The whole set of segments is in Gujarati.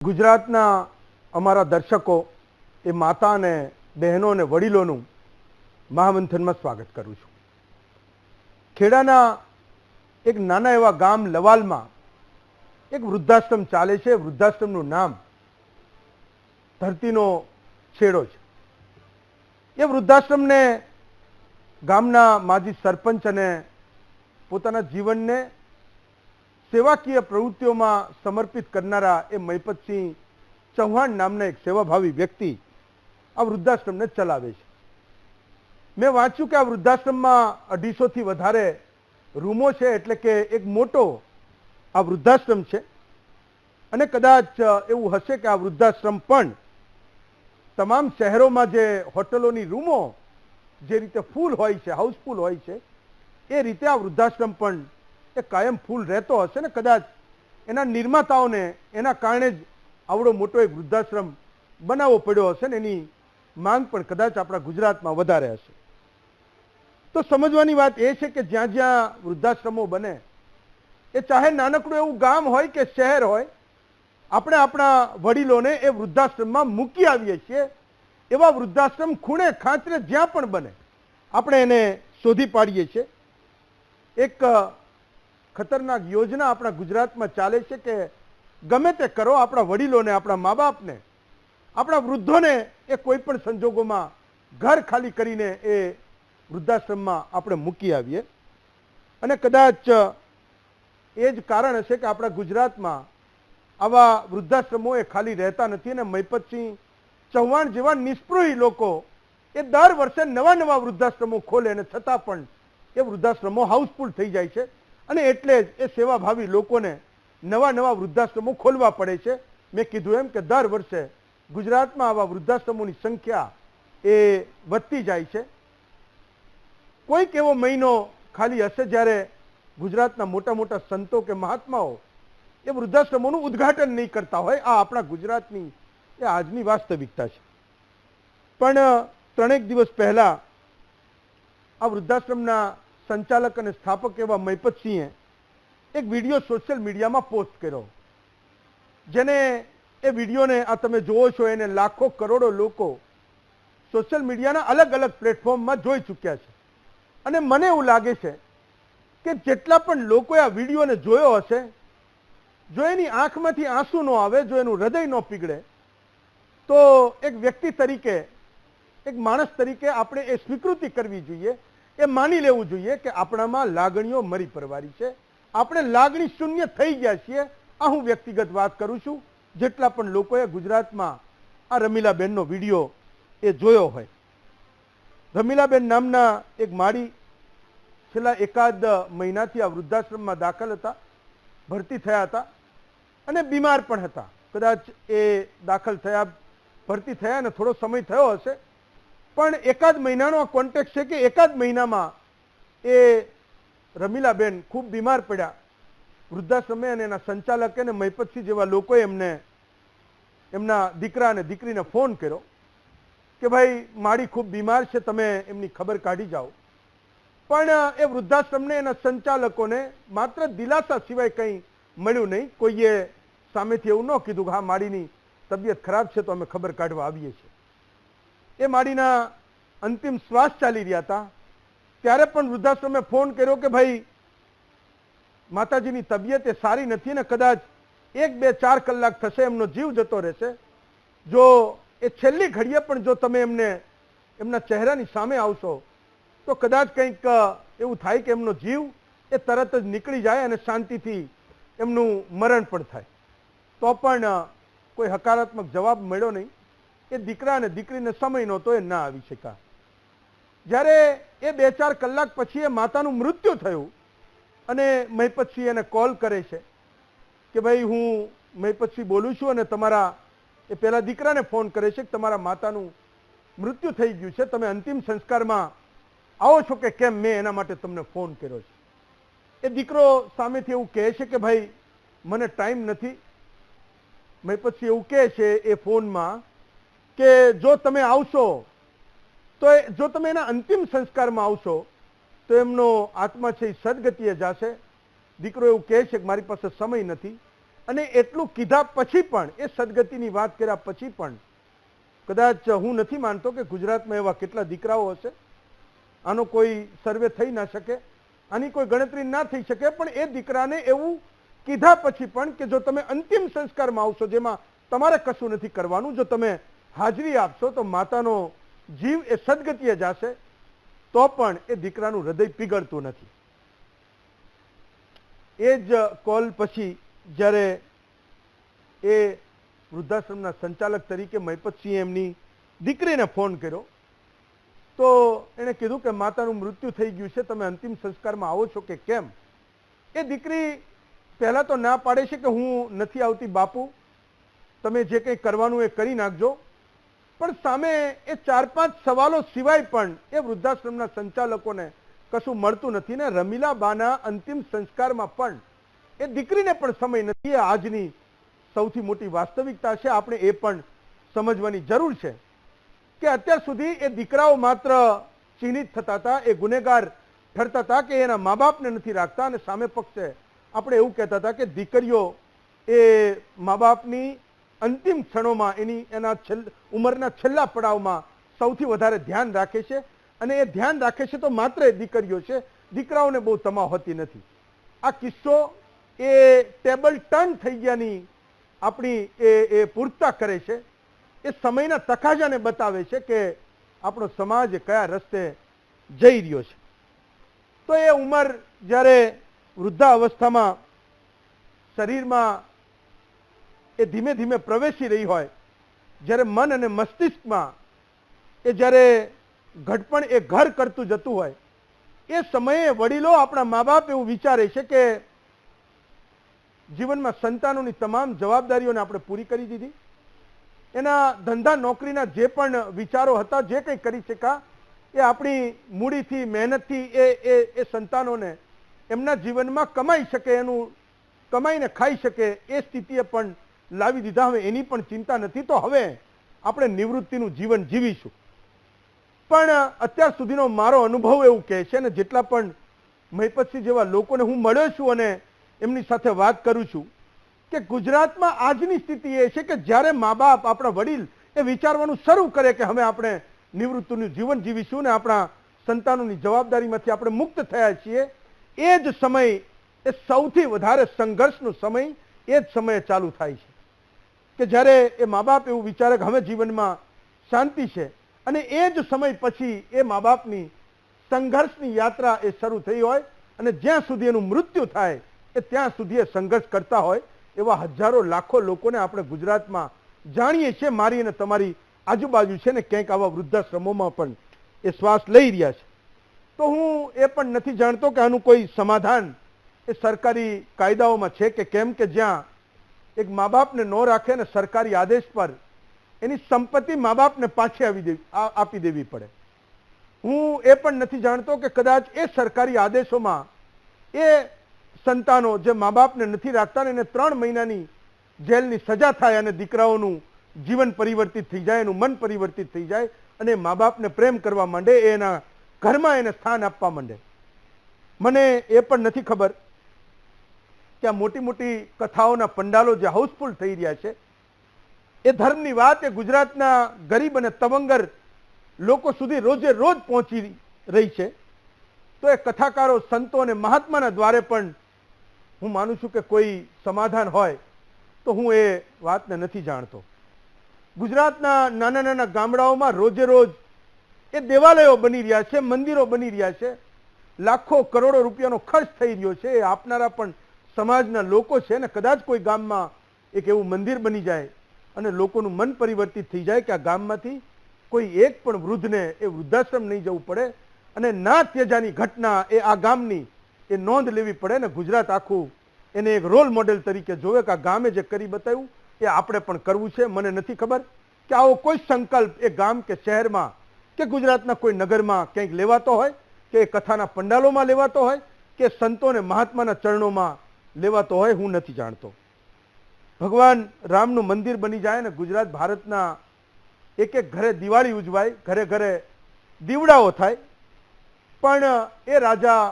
ગુજરાતના અમારા દર્શકો એ માતા અને બહેનો અને વડીલોનું મહામંથનમાં સ્વાગત કરું છું. ખેડાના એક નાના એવા ગામ લવાલમાં એક વૃદ્ધાશ્રમ ચાલે છે. વૃદ્ધાશ્રમનું નામ ધરતીનો છેડો છે. એ વૃદ્ધાશ્રમને ગામના માજી સરપંચ અને પોતાના જીવનને સેવાકીય પ્રવૃત્તિઓમાં સમર્પિત કરનારા એ મહિપતસિંહ ચૌહાણ નામના એક સેવાભાવી વ્યક્તિ આ વૃદ્ધાશ્રમને ચલાવે છે. મેં વાંચ્યું કે આ વૃદ્ધાશ્રમમાં 250થી વધારે રૂમો છે, એટલે કે એક મોટો આ વૃદ્ધાશ્રમ છે. અને કદાચ એવું હશે કે આ વૃદ્ધાશ્રમ પણ તમામ શહેરોમાં જે હોટલોની રૂમો જે રીતે ફૂલ હોય છે, હાઉસફુલ હોય છે, એ રીતે આ વૃદ્ધાશ્રમ પણ એ કાયમ ફૂલ રહેતો હશે ને કદાચ એના નિર્માતાઓને એના કારણે જ આવડો મોટો એક વૃદ્ધાશ્રમ બનાવવો પડ્યો હશે ને એની માંગ પણ કદાચ આપણા ગુજરાતમાં વધારે હશે. તો સમજવાની વાત એ છે કે જ્યાં જ્યાં વૃદ્ધાશ્રમો બને એ ચાહે નાનકડું એવું ગામ હોય કે શહેર હોય, આપણે આપણા વડીલોને એ વૃદ્ધાશ્રમમાં મૂકી આવીએ છીએ. એવા વૃદ્ધાશ્રમ ખૂણે ખાંચરે જ્યાં પણ બને આપણે એને શોધી પાડીએ છીએ. એક ખતરનાક યોજના આપણા ગુજરાતમાં ચાલે છે કે ગમે તે કરો, આપણા વડીલોને, આપણા મા બાપને, આપણા વૃદ્ધોને એ કોઈ પણ સંજોગોમાં ઘર ખાલી કરીને એ વૃદ્ધાશ્રમમાં આપણે મૂકી આવીએ. અને કદાચ એ જ કારણ હશે કે આપણા ગુજરાતમાં આવા વૃદ્ધાશ્રમો એ ખાલી રહેતા નથી. અને મહિપતસિંહ ચૌહાણ જેવા નિષ્પૃહી લોકો એ દર વર્ષે નવા નવા વૃદ્ધાશ્રમો ખોલે અને છતાં પણ એ વૃદ્ધાશ્રમો હાઉસફુલ થઈ જાય છે. અને એટલે જ એ સેવાભાવી લોકોને નવા નવા વૃદ્ધાશ્રમો ખોલવા પડે છે. મેં કીધું એમ કે દર વર્ષે ગુજરાતમાં આવા વૃદ્ધાશ્રમોની સંખ્યા એ વધતી જાય છે. કોઈક એવો મહિનો ખાલી હશે જ્યારે ગુજરાતના મોટા મોટા સંતો કે મહાત્માઓ એ વૃદ્ધાશ્રમોનું ઉદ્ઘાટન નહીં કરતા હોય. આ આપણા ગુજરાતની એ આજની વાસ્તવિકતા છે. પણ 3 દિવસ પહેલા આ વૃદ્ધાશ્રમના સંચાલક અને સ્થાપક એવા મહિપતસિંહે એક વિડીયો સોશિયલ મીડિયામાં પોસ્ટ કર્યો, જેને એ વિડીયોને આ તમે જોવો છો એને લાખો કરોડો લોકો સોશિયલ મીડિયાના અલગ અલગ પ્લેટફોર્મમાં જોઈ ચૂક્યા છે. અને મને એવું લાગે છે કે જેટલા પણ લોકોએ આ વિડીયોને જોયો હશે, જો એની આંખમાંથી આંસુ ન આવે, જો એનું હૃદય ન પીગળે, તો એક વ્યક્તિ તરીકે, એક માણસ તરીકે આપણે એ સ્વીકૃતિ કરવી જોઈએ, એ માની લેવું જોઈએ કે આપણામાં લાગણીઓ મરી પરવારી છે. આપણે લાગણી શૂન્ય થઈ ગયા છીએ. આ હું વ્યક્તિગત વાત કરું છું. જેટલા પણ લોકોએ ગુજરાતમાં આ રમીલાબેનનો વિડીયો એ જોયો હોય. રમીલાબેન નામના એક માળી છેલ્લા એકાદ મહિનાથી આ વૃદ્ધાશ્રમમાં દાખલ હતા, ભરતી થયા હતા અને બીમાર પણ હતા. કદાચ એ દાખલ થયા, ભરતી થયા અને થોડો સમય થયો હશે, પણ એકાદ મહિનાનો કોન્ટેક્ટ છે કે એકાદ મહિનામાં એ રમીલાબેન ખૂબ બીમાર પડ્યા. વૃદ્ધાશ્રમે અને એના સંચાલકે અને મહિપતસિંહ જેવા લોકોએ એમને, એમના દીકરા અને દીકરીને ફોન કર્યો કે ભાઈ માળી ખૂબ બીમાર છે, તમે એમની ખબર કાઢી જાઓ. પણ એ વૃદ્ધાશ્રમને એના સંચાલકોને માત્ર દિલાસા સિવાય કંઈ મળ્યું નહીં. કોઈએ સામેથી એવું ન કીધું કે હા માળીની તબિયત ખરાબ છે તો અમે ખબર કાઢવા આવીએ છીએ. એ માળીના અંતિમ શ્વાસ ચાલી રહ્યા હતા ત્યારે પણ વૃદ્ધાશ્રમે ફોન કર્યો કે ભાઈ માતાજીની તબિયત એ સારી નથી ને કદાચ 1, 2, 4 કલાક થશે, એમનો જીવ જતો રહેશે. જો એ છેલ્લી ઘડીએ પણ જો તમે એમને એમના ચહેરાની સામે આવશો તો કદાચ કંઈક એવું થાય કે એમનો જીવ એ તરત જ નીકળી જાય અને શાંતિથી એમનું મરણ પણ થાય. તો પણ કોઈ હકારાત્મક જવાબ મળ્યો નહીં. એ દીકરા અને દીકરીને સમય નહોતો, એ ના આવી શક્યા. જ્યારે એ 2, 4 કલાક પછી એ માતાનું મૃત્યુ થયું અને મહિપતસિંહ એને કોલ કરે છે કે ભાઈ હું મહિપતસિંહ બોલું છું અને તમારા, એ પહેલા દીકરાને ફોન કરે છે કે તમારા માતાનું મૃત્યુ થઈ ગયું છે, તમે અંતિમ સંસ્કારમાં આવો છો કે કેમ, મેં એના માટે તમને ફોન કર્યો છે. એ દીકરો સામેથી એવું કહે છે કે ભાઈ મને ટાઈમ નથી. મહિપતસિંહ એવું કહે છે એ ફોનમાં કે જો તમે આવશો તો જો તમે એના અંતિમ સંસ્કારમાં આવશો તો એમનો આત્મા છે એ સદગતિએ જશે. દીકરો એવું કહે છે કે મારી પાસે સમય નથી અને એટલું કીધા પછી પણ, એ સદગતિની વાત કર્યા પછી પણ કદાચ હું નથી માનતો કે ગુજરાતમાં એવા કેટલા દીકરાઓ હશે. આનો કોઈ સર્વે થઈ ના શકે, આની કોઈ ગણતરી ના થઈ શકે, પણ એ દીકરાને એવું કીધા પછી પણ કે જો તમે અંતિમ સંસ્કારમાં આવશો જેમાં તમારે કશું નથી કરવાનું, જો તમે હાજરી આપશો તો માતાનો જીવ એ સદગતિએ જશે, તો પણ એ દીકરાનું હૃદય પીગળતું નથી. એ જ કોલ પછી જ્યારે એ વૃદ્ધાશ્રમના સંચાલક તરીકે મહિપતસિંહ એમની દીકરીને ફોન કર્યો તો એણે કીધું કે માતાનું મૃત્યુ થઈ ગયું છે, તમે અંતિમ સંસ્કારમાં આવો છો કે કેમ? એ દીકરી પહેલા તો ના પાડે છે કે હું નથી આવતી બાપુ, તમે જે કંઈ કરવાનું એ કરી નાખજો, પણ સામે એ 4-5 સવાલો સિવાય પણ એ વૃદ્ધાશ્રમના સંચાલકોને કશું મળતું નથી ને રમીલાબાના અંતિમ સંસ્કારમાં પણ એ દીકરીને પણ સમય નથી. એ આજની સૌથી મોટી વાસ્તવિકતા છે. આપણે એ પણ સમજવાની જરૂર છે કે અત્યાર સુધી એ દીકરાઓ માત્ર ચિહ્નિત થતા હતા, એ ગુનેગાર ઠરતા હતા કે એના મા બાપને નથી રાખતા, અને સામે પક્ષે આપણે એવું કહેતા હતા કે દીકરીઓ એ મા બાપની અંતિમ ક્ષણોમાં એના ઉંમરના છેલ્લા પડાવમાં સૌથી વધારે ધ્યાન રાખે છે, અને એ ધ્યાન રાખે છે તો માત્ર એ દીકરીઓ છે, દીકરાઓને બહુ તમા હોતી નથી. આ કિસ્સો એ ટેબલ ટર્ન થઈ ગયાની આપણી એ પૂર્તતા કરે છે. એ સમયના તકાજાને બતાવે છે કે આપણો સમાજ કયા રસ્તે જઈ રહ્યો છે. તો એ ઉંમર જ્યારે વૃદ્ધા અવસ્થામાં શરીરમાં એ ધીમે ધીમે પ્રવેશી રહી હોય, જ્યારે મન અને મસ્તિષ્કમાં એ જ્યારે ઘડપણ એ ઘર કરતું જતું હોય, એ સમયે વડીલો, આપણા મા બાપ એવું વિચારે છે કે જીવનમાં સંતાનોની તમામ જવાબદારીઓને આપણે પૂરી કરી દીધી, એના ધંધા નોકરીના જે પણ વિચારો હતા, જે કંઈ કરી શકા એ આપણી મૂડીથી, મહેનતથી એ સંતાનોને એમના જીવનમાં કમાઈ શકે, એનું કમાઈને ખાઈ શકે એ સ્થિતિએ પણ લાવી દીધા. હવે એની પણ ચિંતા નથી, તો હવે આપણે નિવૃત્તિનું જીવન જીવીશું. પણ અત્યાર સુધીનો મારો અનુભવ એવું કહે છે, ને જેટલા પણ મહિપતસિંહ જેવા લોકોને હું મળ્યો છું અને એમની સાથે વાત કરું છું, કે ગુજરાતમાં આજની સ્થિતિ એ છે કે જ્યારે મા બાપ, આપણા વડીલ એ વિચારવાનું શરૂ કરે કે હવે આપણે નિવૃત્તિનું જીવન જીવીશું ને આપણા સંતાનોની જવાબદારીમાંથી આપણે મુક્ત થયા છીએ, એ જ સમય એ સૌથી વધારે સંઘર્ષનો સમય એ જ સમયે ચાલુ થાય છે કે જ્યારે એ મા બાપ એવું વિચારે કે હવે જીવનમાં શાંતિ છે, અને એ જ સમય પછી એ મા બાપની સંઘર્ષની યાત્રા એ શરૂ થઈ હોય, અને જ્યાં સુધી એનું મૃત્યુ થાય એ ત્યાં સુધી એ સંઘર્ષ કરતા હોય, એવા હજારો લાખો લોકોને આપણે ગુજરાતમાં જાણીએ છીએ. મારી અને તમારી આજુબાજુ છે ને ક્યાંક આવા વૃદ્ધાશ્રમોમાં પણ એ શ્વાસ લઈ રહ્યા છે. તો હું એ પણ નથી જાણતો કે આનું કોઈ સમાધાન એ સરકારી કાયદાઓમાં છે કે કેમ, કે જ્યાં એક મા બાપને ન રાખે ને સરકારી આદેશ પર એની સંપત્તિ મા બાપને પાછી આપી દેવી પડે. હું એ પણ નથી જાણતો કે કદાચ એ સરકારી આદેશોમાં એ સંતાનો જે મા બાપને નથી રાખતા ને એને 3 મહિનાની જેલની સજા થાય અને દીકરાઓનું જીવન પરિવર્તિત થઈ જાય, એનું મન પરિવર્તિત થઈ જાય, અને મા બાપને પ્રેમ કરવા માંડે, એના ઘરમાં એને સ્થાન આપવા માંડે. મને એ પણ નથી ખબર કે આ મોટી મોટી કથાઓના પંડાલો જે હાઉસફુલ થઈ રહ્યા છે, એ ધર્મની વાત એ ગુજરાતના ગરીબ અને તવંગર લોકો સુધી રોજે રોજ પહોંચી રહી છે. તો એ કથાકારો, સંતો અને મહાત્માના દ્વારે પણ હું માનું છું કે કોઈ સમાધાન હોય, તો હું એ વાતને નથી જાણતો. ગુજરાતના નાના નાના ગામડાઓમાં રોજે રોજ એ દેવાલયો બની રહ્યા છે, મંદિરો બની રહ્યા છે, લાખો કરોડો રૂપિયાનો ખર્ચ થઈ રહ્યો છે. એ આપનારા પણ સમાજના લોકો છે, ને કદાચ કોઈ ગામમાં એક એવું મંદિર બની જાય અને લોકોનું મન પરિવર્તિત થઈ જાય કે આ ગામમાંથી કોઈ એક પણ વૃદ્ધને એ વૃદ્ધાશ્રમ નહીં જવું પડે, અને ના ત્યજાની ઘટના એ આ ગામની એ નોંધ લેવી પડે, ને ગુજરાત આખું એને એક રોલ મોડેલ તરીકે જોવે કે આ ગામે જે કરી બતાવ્યું એ આપણે પણ કરવું છે. મને નથી ખબર કે આવો કોઈ સંકલ્પ એ ગામ કે શહેરમાં કે ગુજરાતના કોઈ નગરમાં ક્યાંક લેવાતો હોય, કે એ કથાના પંડાલોમાં લેવાતો હોય, કે સંતો ને મહાત્માના ચરણોમાં લેવાતો હોય. હું નથી જાણતો. ભગવાન રામનું મંદિર બની જાય ને ગુજરાત ભારતના એક એક ઘરે દિવાળી ઉજવાય, ઘરે ઘરે દીવડાઓ થાય, પણ એ રાજા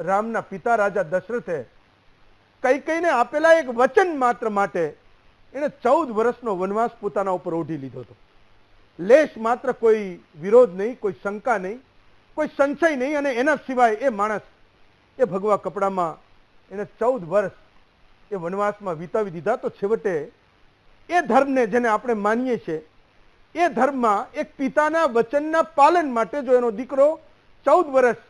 રામના પિતા રાજા દશરથે કૈકેયીને આપેલા એક વચન માત્ર માટે એને 14 વર્ષનો વનવાસ પોતાના ઉપર ઓઢી લીધો હતો. લેશ માત્ર કોઈ વિરોધ નહીં, કોઈ શંકા નહીં, કોઈ સંશય નહીં, અને એના સિવાય એ માણસ એ ભગવા કપડામાં એને 14 વર્ષ એ વનવાસમાં વિતાવી દીધા. તો છેવટે એ ધર્મને જેને આપણે માનીએ છીએ એ ધર્મમાં એક પિતાના વચનના પાલન માટે જો એનો દીકરો 14 વર્ષ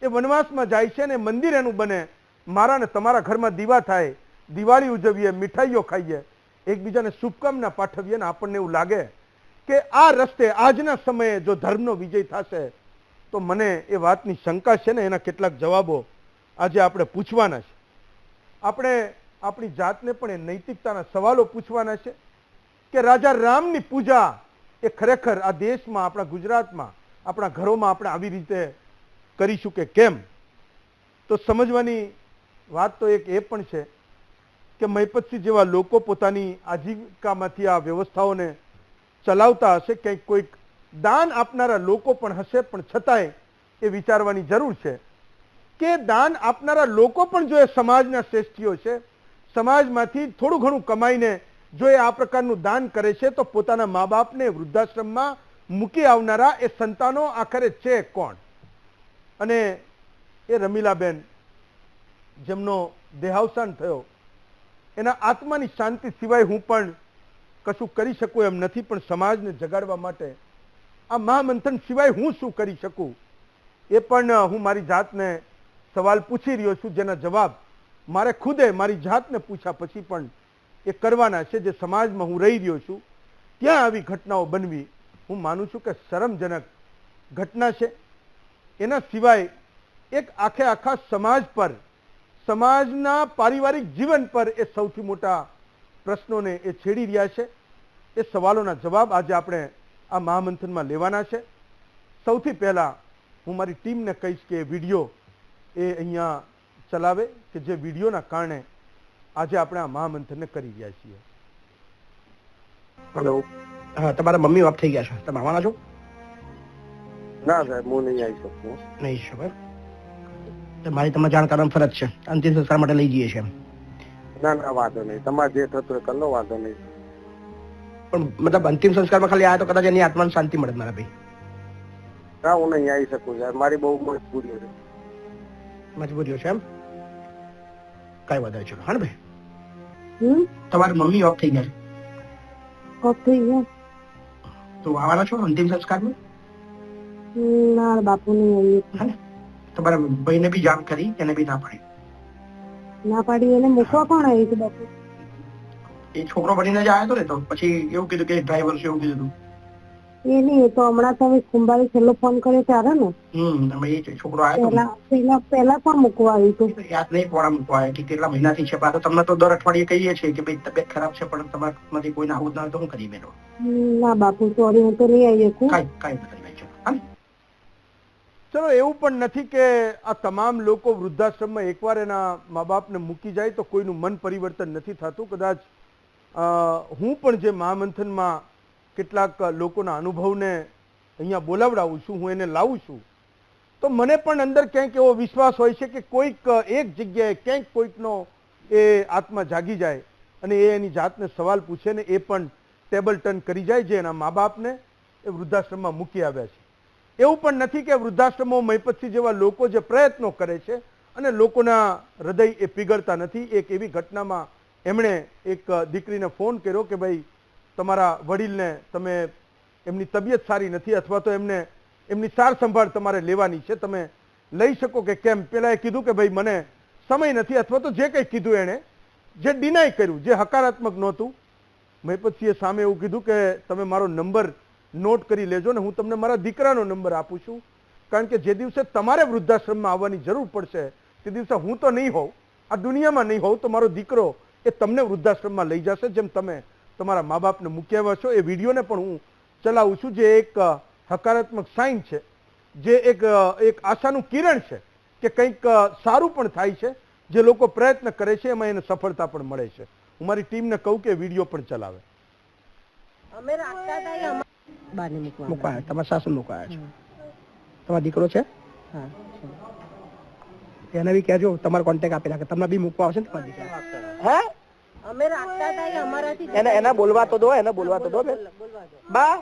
એ વનવાસમાં જાય છે ને મંદિર એનું બને, મારા ને તમારા ઘરમાં દીવા થાય, દિવાળી ઉજવીએ, મીઠાઈઓ ખાઈએ, એકબીજાને શુભકામના પાઠવીએ, ને આપણને એવું લાગે કે આ રસ્તે આજના સમયે જો ધર્મનો વિજય થશે, તો મને એ વાતની શંકા છે ને એના કેટલાક જવાબો આજે આપણે પૂછવાના છે. આપણે આપણી જાતને પણ એ નૈતિકતાના સવાલો પૂછવાના છે કે રાજા રામની પૂજા એ ખરેખર આ દેશમાં, આપણા ગુજરાતમાં, આપણા ઘરોમાં આપણે આવી રીતે કરીશું કે કેમ? તો સમજવાની વાત તો એક એ પણ છે કે મહિપતસિંહ જેવા લોકો પોતાની આજીવિકામાંથી આ વ્યવસ્થાઓને ચલાવતા હશે, કંઈક કોઈક દાન આપનારા લોકો પણ હશે, પણ છતાંય એ વિચારવાની જરૂર છે કે દાન આપનારા લોકો પણ જો એ સમાજના શ્રેષ્ઠીઓ છે, સમાજમાંથી થોડું ઘણું કમાઈને જો એ આ પ્રકારનું દાન કરે છે, તો પોતાના મા બાપને વૃદ્ધાશ્રમમાં મૂકી આવનારા એ સંતાનો આખરે છે કોણ? અને એ રમીલાબેન જેમનો દેહાવસાન થયો, એના આત્માની શાંતિ સિવાય હું પણ કશું કરી શકું એમ નથી, પણ સમાજને જગાડવા માટે આ મહામંથન સિવાય હું શું કરી શકું એ પણ હું મારી જાતને સવાલ પૂછી રહ્યો છું, જેના જવાબ મારે ખુદે મારી જાતને પૂછ્યા પછી પણ એ કરવાના છે. જે સમાજમાં હું રહી રહ્યો છું ત્યાં આવી ઘટનાઓ બનવી હું માનું છું કે શરમજનક ઘટના છે. એના સિવાય એક આખા સમાજ પર, સમાજના પારિવારિક જીવન પર એ સૌથી મોટા પ્રશ્નોને એ છેડી રહ્યા છે. એ સવાલોના જવાબ આજે આપણે આ મહામંથનમાં લેવાના છે. સૌથી પહેલા હું મારી ટીમને કહીશ કે વિડીયો એ અહીંયા ચલાવે, કે જે વિડીયોના કારણે આજે આપણે આ મહામંથનને કરી રહ્યા છીએ. હેલો, હા, તમારા મમ્મી ઓફ થઈ ગયા છે, તમે આવવાના છો? ના સાહેબ, હું નહીં આવી શકું. નહીં શકો? મારી તમને જાણ કરવાની ફરજ છે, અંતિમ સંસ્કાર માટે લઈ જઈએ છીએ. ના ના, વાંધો નહીં, તમારે જે થતું એ કરી લો, વાંધો નહીં. પણ મતલબ અંતિમ સંસ્કારમાં ખાલી આવ્યા તો કદાચ એની આત્માને શાંતિ મળે મારા ભાઈ. ના, હું નહીં આવી શકું સાહેબ, મારી બહુ મજબૂરીઓ છે. મજબૂરીઓ છે એમ? કઈ વાંધો નહીં, ચલો. હા ને ભાઈ, તમારી મમ્મી ઓફ થઈ ગયા છે. ઓફ થઈ ગયા તો આવવાના છો અંતિમ સંસ્કારમાં? ના બાપુ નહીં આવી. તમારા ભાઈને બી જાણ કરી, એને બી ના પાડી. ના પાડી એને મૂકવા કોણ આવ્યું હતું બાપુ? એ છોકરો બનીને જ આવ્યો હતો ને, તો પછી એવું કીધું કે ડ્રાઈવર છે એવું કીધું. એ નહીં, તો હમણાં તમે કુંભારે છેલ્લો ફોન કર્યો ત્યારે ને એ છોકરો આવ્યો પેલા પણ મૂકવા આવ્યું હતું. યાદ નહીં કોણ મૂકવા આવ્યો, કેટલા મહિનાથી છે. પાછો તમને તો દર અઠવાડિયે કહીએ છીએ કે ભાઈ તબિયત ખરાબ છે, પણ તમારામાંથી કોઈને આવું જ ના હોય તો હું કરી મેળવો. ના બાપુ સોરી, હું તો નહીં આવી શકું. કઈ નથી. ચલો, એવું પણ નથી કે આ તમામ લોકો વૃદ્ધાશ્રમમાં એકવાર એના મા બાપને મૂકી જાય તો કોઈનું મન પરિવર્તન નથી થતું. કદાચ હું પણ જે મહામંથનમાં કેટલાક લોકોના અનુભવને અહીંયા બોલાવડાવું છું, હું એને લાવું છું, તો મને પણ અંદર ક્યાંક એવો વિશ્વાસ હોય છે કે કોઈક એક જગ્યાએ ક્યાંક કોઈકનો એ આત્મા જાગી જાય અને એ એની જાતને સવાલ પૂછે ને એ પણ ટેબલ ટર્ન કરી જાય, જે એના મા બાપને એ વૃદ્ધાશ્રમમાં મૂકી આવ્યા છે. એવું પણ નથી કે વૃદ્ધાશ્રમો મહિપતસિંહ જેવા લોકો જે પ્રયત્નો કરે છે અને લોકોના હૃદય એ પીગળતા નથી. એક એવી ઘટનામાં એમણે એક દીકરીને ફોન કર્યો કે ભાઈ તમારા વડીલને તમે, એમની તબિયત સારી નથી, અથવા તો એમની સાર સંભાળ તમારે લેવાની છે, તમે લઈ શકો કે કેમ? પેલા એ કીધું કે ભાઈ મને સમય નથી, અથવા તો જે કંઈ કીધું એણે, જે ડિનાય કર્યું, જે હકારાત્મક નહોતું. મહિપતસિંહે સામે એવું કીધું કે તમે મારો નંબર નોટ કરી લેજો ને હું તમને મારા દીકરાનો નંબર આપું છું, કારણ કે જે દિવસે તમારે વૃદ્ધાશ્રમમાં આવવાની જરૂર પડશે તે દિવસે હું તો નહીં હોઉં, આ દુનિયામાં નહીં હોઉં, તો મારો દીકરો એ તમને વૃદ્ધાશ્રમમાં લઈ જશે, જેમ તમે તમારા મા બાપને મૂકી આવ્યા છો. એ વિડીયોને પણ હું ચલાવું છું, જે એક હકારાત્મક સાઇન છે, જે એક આશાનું કિરણ છે કે કંઈક સારું પણ થાય છે. જે લોકો પ્રયત્ન કરે છે એમાં એને સફળતા પણ મળે છે. હું મારી ટીમને કહું કે વિડીયો પણ ચલાવે. અમે રાખતા હતા બાને તમારા સાસુ મૂકવા આવ્યા છે. તમારો દીકરો છે? એને બી કહેજો તમારો કોન્ટેક્ટ આપી રાખે, તમને બી મૂકવા આવશે ને તમારી દીકરી. હે અમે રાખતા હતા કે અમારાથી એને બોલવા તો દો, એને બોલવા તો દો બેન. બા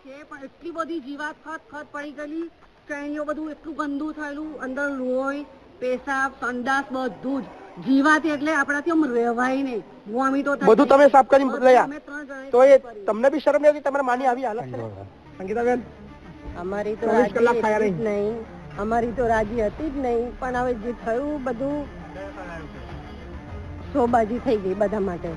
છે પણ એટલી બધી જીવાત ખત પડી ગયેલી, ટ્રેનીઓ બધું એટલું ગંદુ થયેલું, અંદર લોહી, પેશાબ, સંડાસ બધું જ જીવાત એટલે આપણાથી આમ રહેવાય નહીં, વોમિટો થાય. બધું તમે સાફ કરીને લઈ આ. અમે 3 જણાએ તો એ તમને બી શરમ નથી? તમારા માની આવી હાલત છે સંગીતાબેન? અમારી તો 24 કલાક રાજી થયા હતી જ નહીં, અમારી તો રાજી હતી જ નહીં, પણ હવે જે થયું બધું શોબાજી થઈ ગઈ બધા માટે.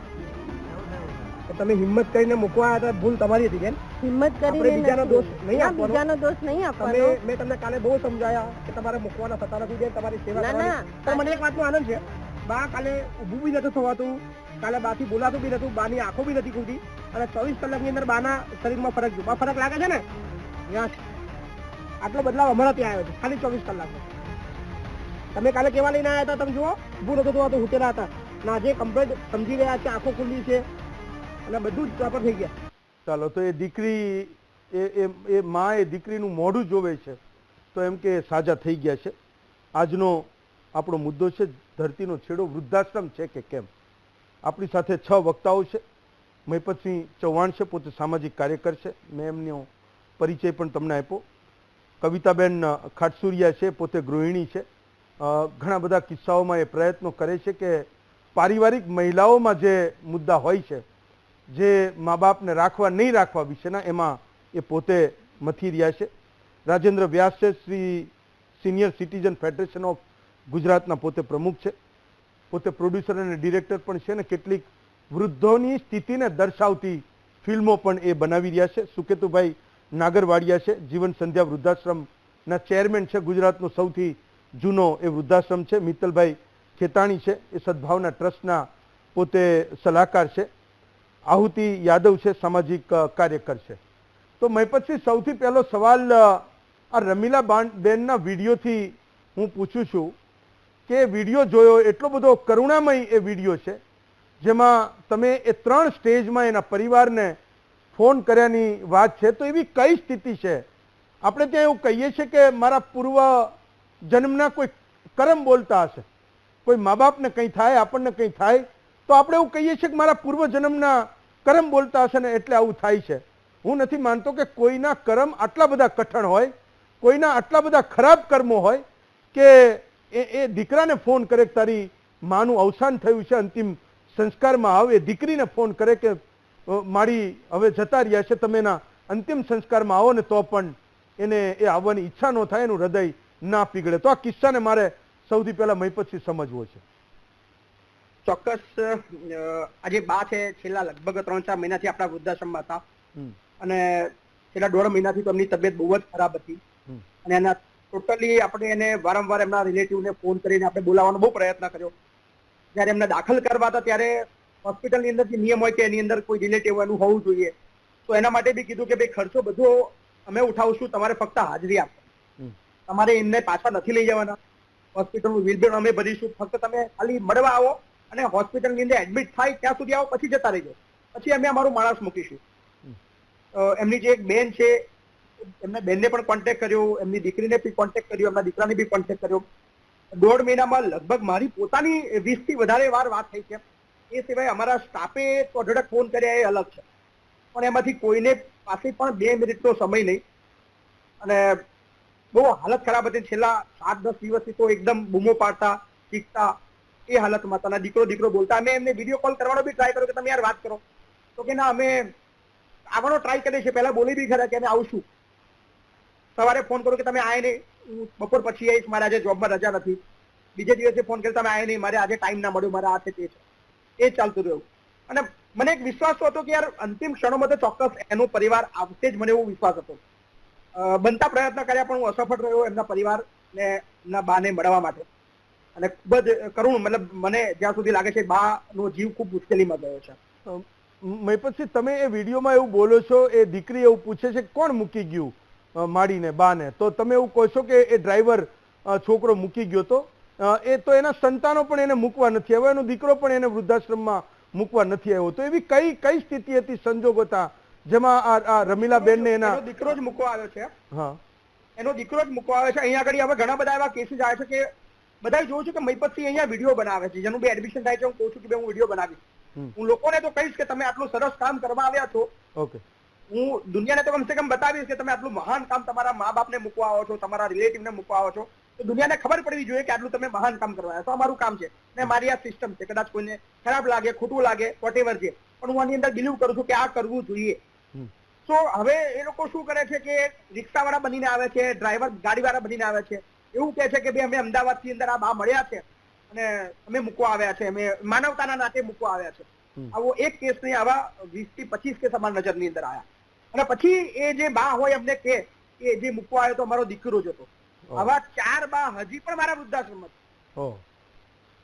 તો તમે હિંમત કરીને મૂકવા આવ્યા હતા, ભૂલ તમારી હતી બેન. હિંમત આપણે કરીને બીજાનો દોષ નહીં ના, આપવાનો. બીજાનો દોષ નહીં આપવાનો. મેં તમને કાલે બહુ સમજાયા કે તમારે મૂકવાના થતા નથી બેન, તમારી સેવા ના, કરવાની. ના. પણ મને એક વાતનો આનંદ છે, બા કાલે ઊભું બી નતું થવાતું, કાલે બાથી બોલાતું બી નતું, બાની આંખો બી નથી ખુલતી, અને 24 કલાકની અંદર બાના શરીરમાં ફરક જો. બા ફરક લાગે છે ને? યસ. આટલો બદલાવ અમારા ત્યાં આવ્યો છે ખાલી 24 કલાકમાં. તમે કાલે કેવા લઈને આવ્યા હતા તમે જુઓ, ઊભું નતું થવાતું, ઉઠેલા હતા. ના, જે કમ્પ્લીટ સમજી રહ્યા છે, આંખો ખુલ્લી છે અને બધું જ પ્રોપર થઈ ગયા. ચાલો, તો એ દીકરી એ માં એ દીકરીનું મોઢું જોવે છે તો એમ કે સાજા થઈ ગયા છે. આજનો આપણો મુદ્દો છે ધરતીનો છેડો, વૃદ્ધાશ્રમ છે કે કેમ. આપણી સાથે 6 વક્તાઓ છે. મહિપતસિંહ ચૌહાણ છે, પોતે સામાજિક કાર્યકર છે, મેં એમનો પરિચય પણ તમને આપ્યો. કવિતાબેન ખાટસુરિયા છે, પોતે ગૃહિણી છે. ઘણા બધા કિસ્સાઓમાં એ પ્રયત્નો કરે છે કે પારિવારિક મહિલાઓમાં જે મુદ્દા હોય છે, જે મા બાપને રાખવા નહીં રાખવા વિશેના, એમાં એ પોતે મથી રહ્યા છે. રાજેન્દ્ર વ્યાસ છે, Shri senior citizen federation of ગુજરાતના પોતે પ્રમુખ છે, પોતે પ્રોડ્યુસર અને ડિરેક્ટર પણ છે, અને કેટલીક વૃદ્ધોની સ્થિતિને દર્શાવતી ફિલ્મો પણ એ બનાવી રહ્યા છે. સુકેતુભાઈ નાગરવાડિયા છે, જીવન સંધ્યા વૃદ્ધાશ્રમના ચેરમેન છે, ગુજરાતનો સૌથી જૂનો એ વૃદ્ધાશ્રમ છે. મિત્તલભાઈ ખેતાણી છે, એ સદભાવના ટ્રસ્ટના પોતે સલાહકાર છે. આહુતિ યાદવ છે, સામાજિક કાર્યકર છે. તો મહિપતસિંહ, સૌથી પહેલો સવાલ આ રમીલા બેનના વિડીયોથી હું પૂછું છું કે વિડીયો જોયો, એટલો બધો કરુણામય એ વિડીયો છે, જેમાં તમે એ 3 સ્ટેજમાં એના પરિવારને ફોન કર્યાની વાત છે. તો એવી કઈ સ્થિતિ છે? આપણે ત્યાં એવું કહીએ છીએ કે મારા પૂર્વ જન્મના કોઈ કરમ બોલતા હશે, કોઈ મા બાપને કંઈ થાય, આપણને કંઈ થાય તો આપણે એવું કહીએ છીએ કે મારા પૂર્વ જન્મના કરમ બોલતા હશે ને એટલે આવું થાય છે. હું નથી માનતો કે કોઈના કરમ આટલા બધા કઠણ હોય, કોઈના આટલા બધા ખરાબ કર્મો હોય કે એ દીકરાને ફોન કરે કે તારી માનું અવસાન થયું છે, અંતિમ સંસ્કારમાં આવ. એ દીકરીને ફોન કરે કે મારી હવે જતા રહ્યા છે, તમે એના અંતિમ સંસ્કારમાં આવો, ને તો પણ એને એ આવવાની ઈચ્છા ન થાય, એનું હૃદય ના પીગળે. તો આ કિસ્સાને મારે સૌથી પહેલા મહિપતસિંહ સમજવો છે. ચોક્કસ. આજે બા છે, છેલ્લા લગભગ 3-4 મહિનાથી આપણા વૃદ્ધાશ્રમમાં હતા, અને છેલ્લા 1.5 મહિનાથી તો એમની તબિયત બહુ જ ખરાબ હતી, અને એના ટોટલી આપણે એને વારંવાર એમના રિલેટિવને ફોન કરીને આપણે બોલાવવાનો બહુ પ્રયત્ન કર્યો. જ્યારે એમને દાખલ કરવા હતા ત્યારે હોસ્પિટલની અંદર જે નિયમ હોય કે એની અંદર કોઈ રિલેટિવ એનું હોવું જોઈએ, તો એના માટે બી કીધું કે ભાઈ ખર્ચો બધો અમે ઉઠાવશું, તમારે ફક્ત હાજરી આપો, તમારે એમને પાછા નથી લઈ જવાના, હોસ્પિટલનું બિલ પણ અમે ભરીશું, ફક્ત તમે ખાલી મળવા આવો અને હોસ્પિટલની અંદર એડમિટ થાય ત્યાં સુધી આવો, પછી જતા રહેજો, પછી અમે અમારું માણસ મૂકીશું. એમની જે એક બેન છે, એમના બેનને પણ કોન્ટેક્ટ કર્યો, એમની દીકરીને બી કોન્ટેક્ટ કર્યો, એમના દીકરાને બી કોન્ટેક્ટ કર્યો. 1.5 મહિનામાં લગભગ મારી પોતાની 20 થી વધારે વાર વાત થઈ છે. એ સિવાય અમારા સ્ટાફે તો અઢળક ફોન કર્યા એ અલગ છે, પણ એમાંથી કોઈને પાસે પણ 2 મિનિટનો સમય નહીં, અને બહુ હાલત ખરાબ હતી. છેલ્લા 7-10 દિવસથી તો એકદમ બૂમો પાડતા, શીખતા એ હાલતમાં હતા. દીકરો બોલતા. અમે એમને વિડીયો કોલ કરવાનો બી ટ્રાય કર્યો કે તમે યાર વાત કરો, તો કે ના અમે આવવાનો ટ્રાય કરીએ છીએ. પહેલા બોલી બી ખરા કે અમે આવશું. સવારે ફોન કરો કે તમે આય નહીં, હું બપોર પછી આવીશ, મારે આજે જોબમાં રજા નથી. બીજે દિવસે ફોન કરી તમે આય નહીં, મારે આજે ટાઈમ ના મળ્યો, મારે આ છે તે છે. એ ચાલતું રહ્યું. અને મને એક વિશ્વાસ હતો કે યાર અંતિમ ક્ષણોમાં તો ચોક્કસ એનો પરિવાર આવશે જ, મને એવો વિશ્વાસ હતો. બનતા પ્રયત્ન કર્યા પણ હું અસફળ રહ્યો એમના પરિવારને, એમના બાને મળવા માટે. અને ખૂબ જ કરુણ, મતલબ મને જ્યાં સુધી લાગે છે બાનો જીવ ખૂબ મુશ્કેલીમાં ગયો છે. મહિપતસિંહ, તમે એ વિડીયોમાં એવું બોલો છો, એ દીકરી એવું પૂછે છે કોણ મૂકી ગયું માડીને, બાને, તો તમે એવું કહો છો કે એ ડ્રાઈવર છોકરો મૂકી ગયો તો એ તો એના સંતાનો પણ એને મૂકવા નથી આવ્યો, એનો દીકરો પણ એને વૃદ્ધાશ્રમમાં મૂકવા નથી આવ્યો. તો એવી કઈ સ્થિતિ હતી, સંજોગ હતા જેમાં આ રમીલા બેનને એના દીકરો જ મૂકવા આવ્યો છે. હા, એનો દીકરો જ મૂકવા આવે છે. અહીંયા આગળ હવે ઘણા બધા એવા કેસીસ આવે છે કે બધાએ જોયું છે કે મહીપતસિંહ અહીંયા વિડીયો બનાવે છે, જેનું બી એડમિશન થાય છે. હું કહું છું કે હું વિડીયો બનાવીશ. હું લોકોને તો કહીશ કે તમે આટલું સરસ કામ કરવા આવ્યા છો. ઓકે, હું દુનિયાને તો કમસે કમ બતાવીશ કે તમે આટલું મહાન કામ તમારા મા બાપને મૂકવા આવો છો, તમારા રિલેટિવને મૂકવા આવો છો, તો દુનિયાને ખબર પડવી જોઈએ કે આટલું તમે મહાન કામ કરવા આવ્યા છો. અમારું કામ છે ને મારી આ સિસ્ટમ છે. કદાચ કોઈને ખરાબ લાગે, ખોટું લાગે, વોટેવર છે, પણ હું આની અંદર બિલીવ કરું છું કે આ કરવું જોઈએ. તો હવે એ લોકો શું કરે છે કે રિક્ષાવાળા બનીને આવે છે, ડ્રાઈવર ગાડીવાળા બનીને આવે છે, એવું કહે છે કે ભાઈ અમે અમદાવાદથી અંદર આ બા મળ્યા છે અને અમે મૂકવા આવ્યા છે, અમે માનવતાના નાતે મૂકવા આવ્યા છે. આવો એક કેસ નહીં, આવા 20 થી 25 કેસ અમારા નજરની અંદર આવ્યા. અને પછી એ જે બા હોય અમને કે જે મૂકવા આવ્યો તો અમારો દીકરો જ હતો. આવા 4 બા હજી પણ મારા વૃદ્ધાશ્રમમાં છે.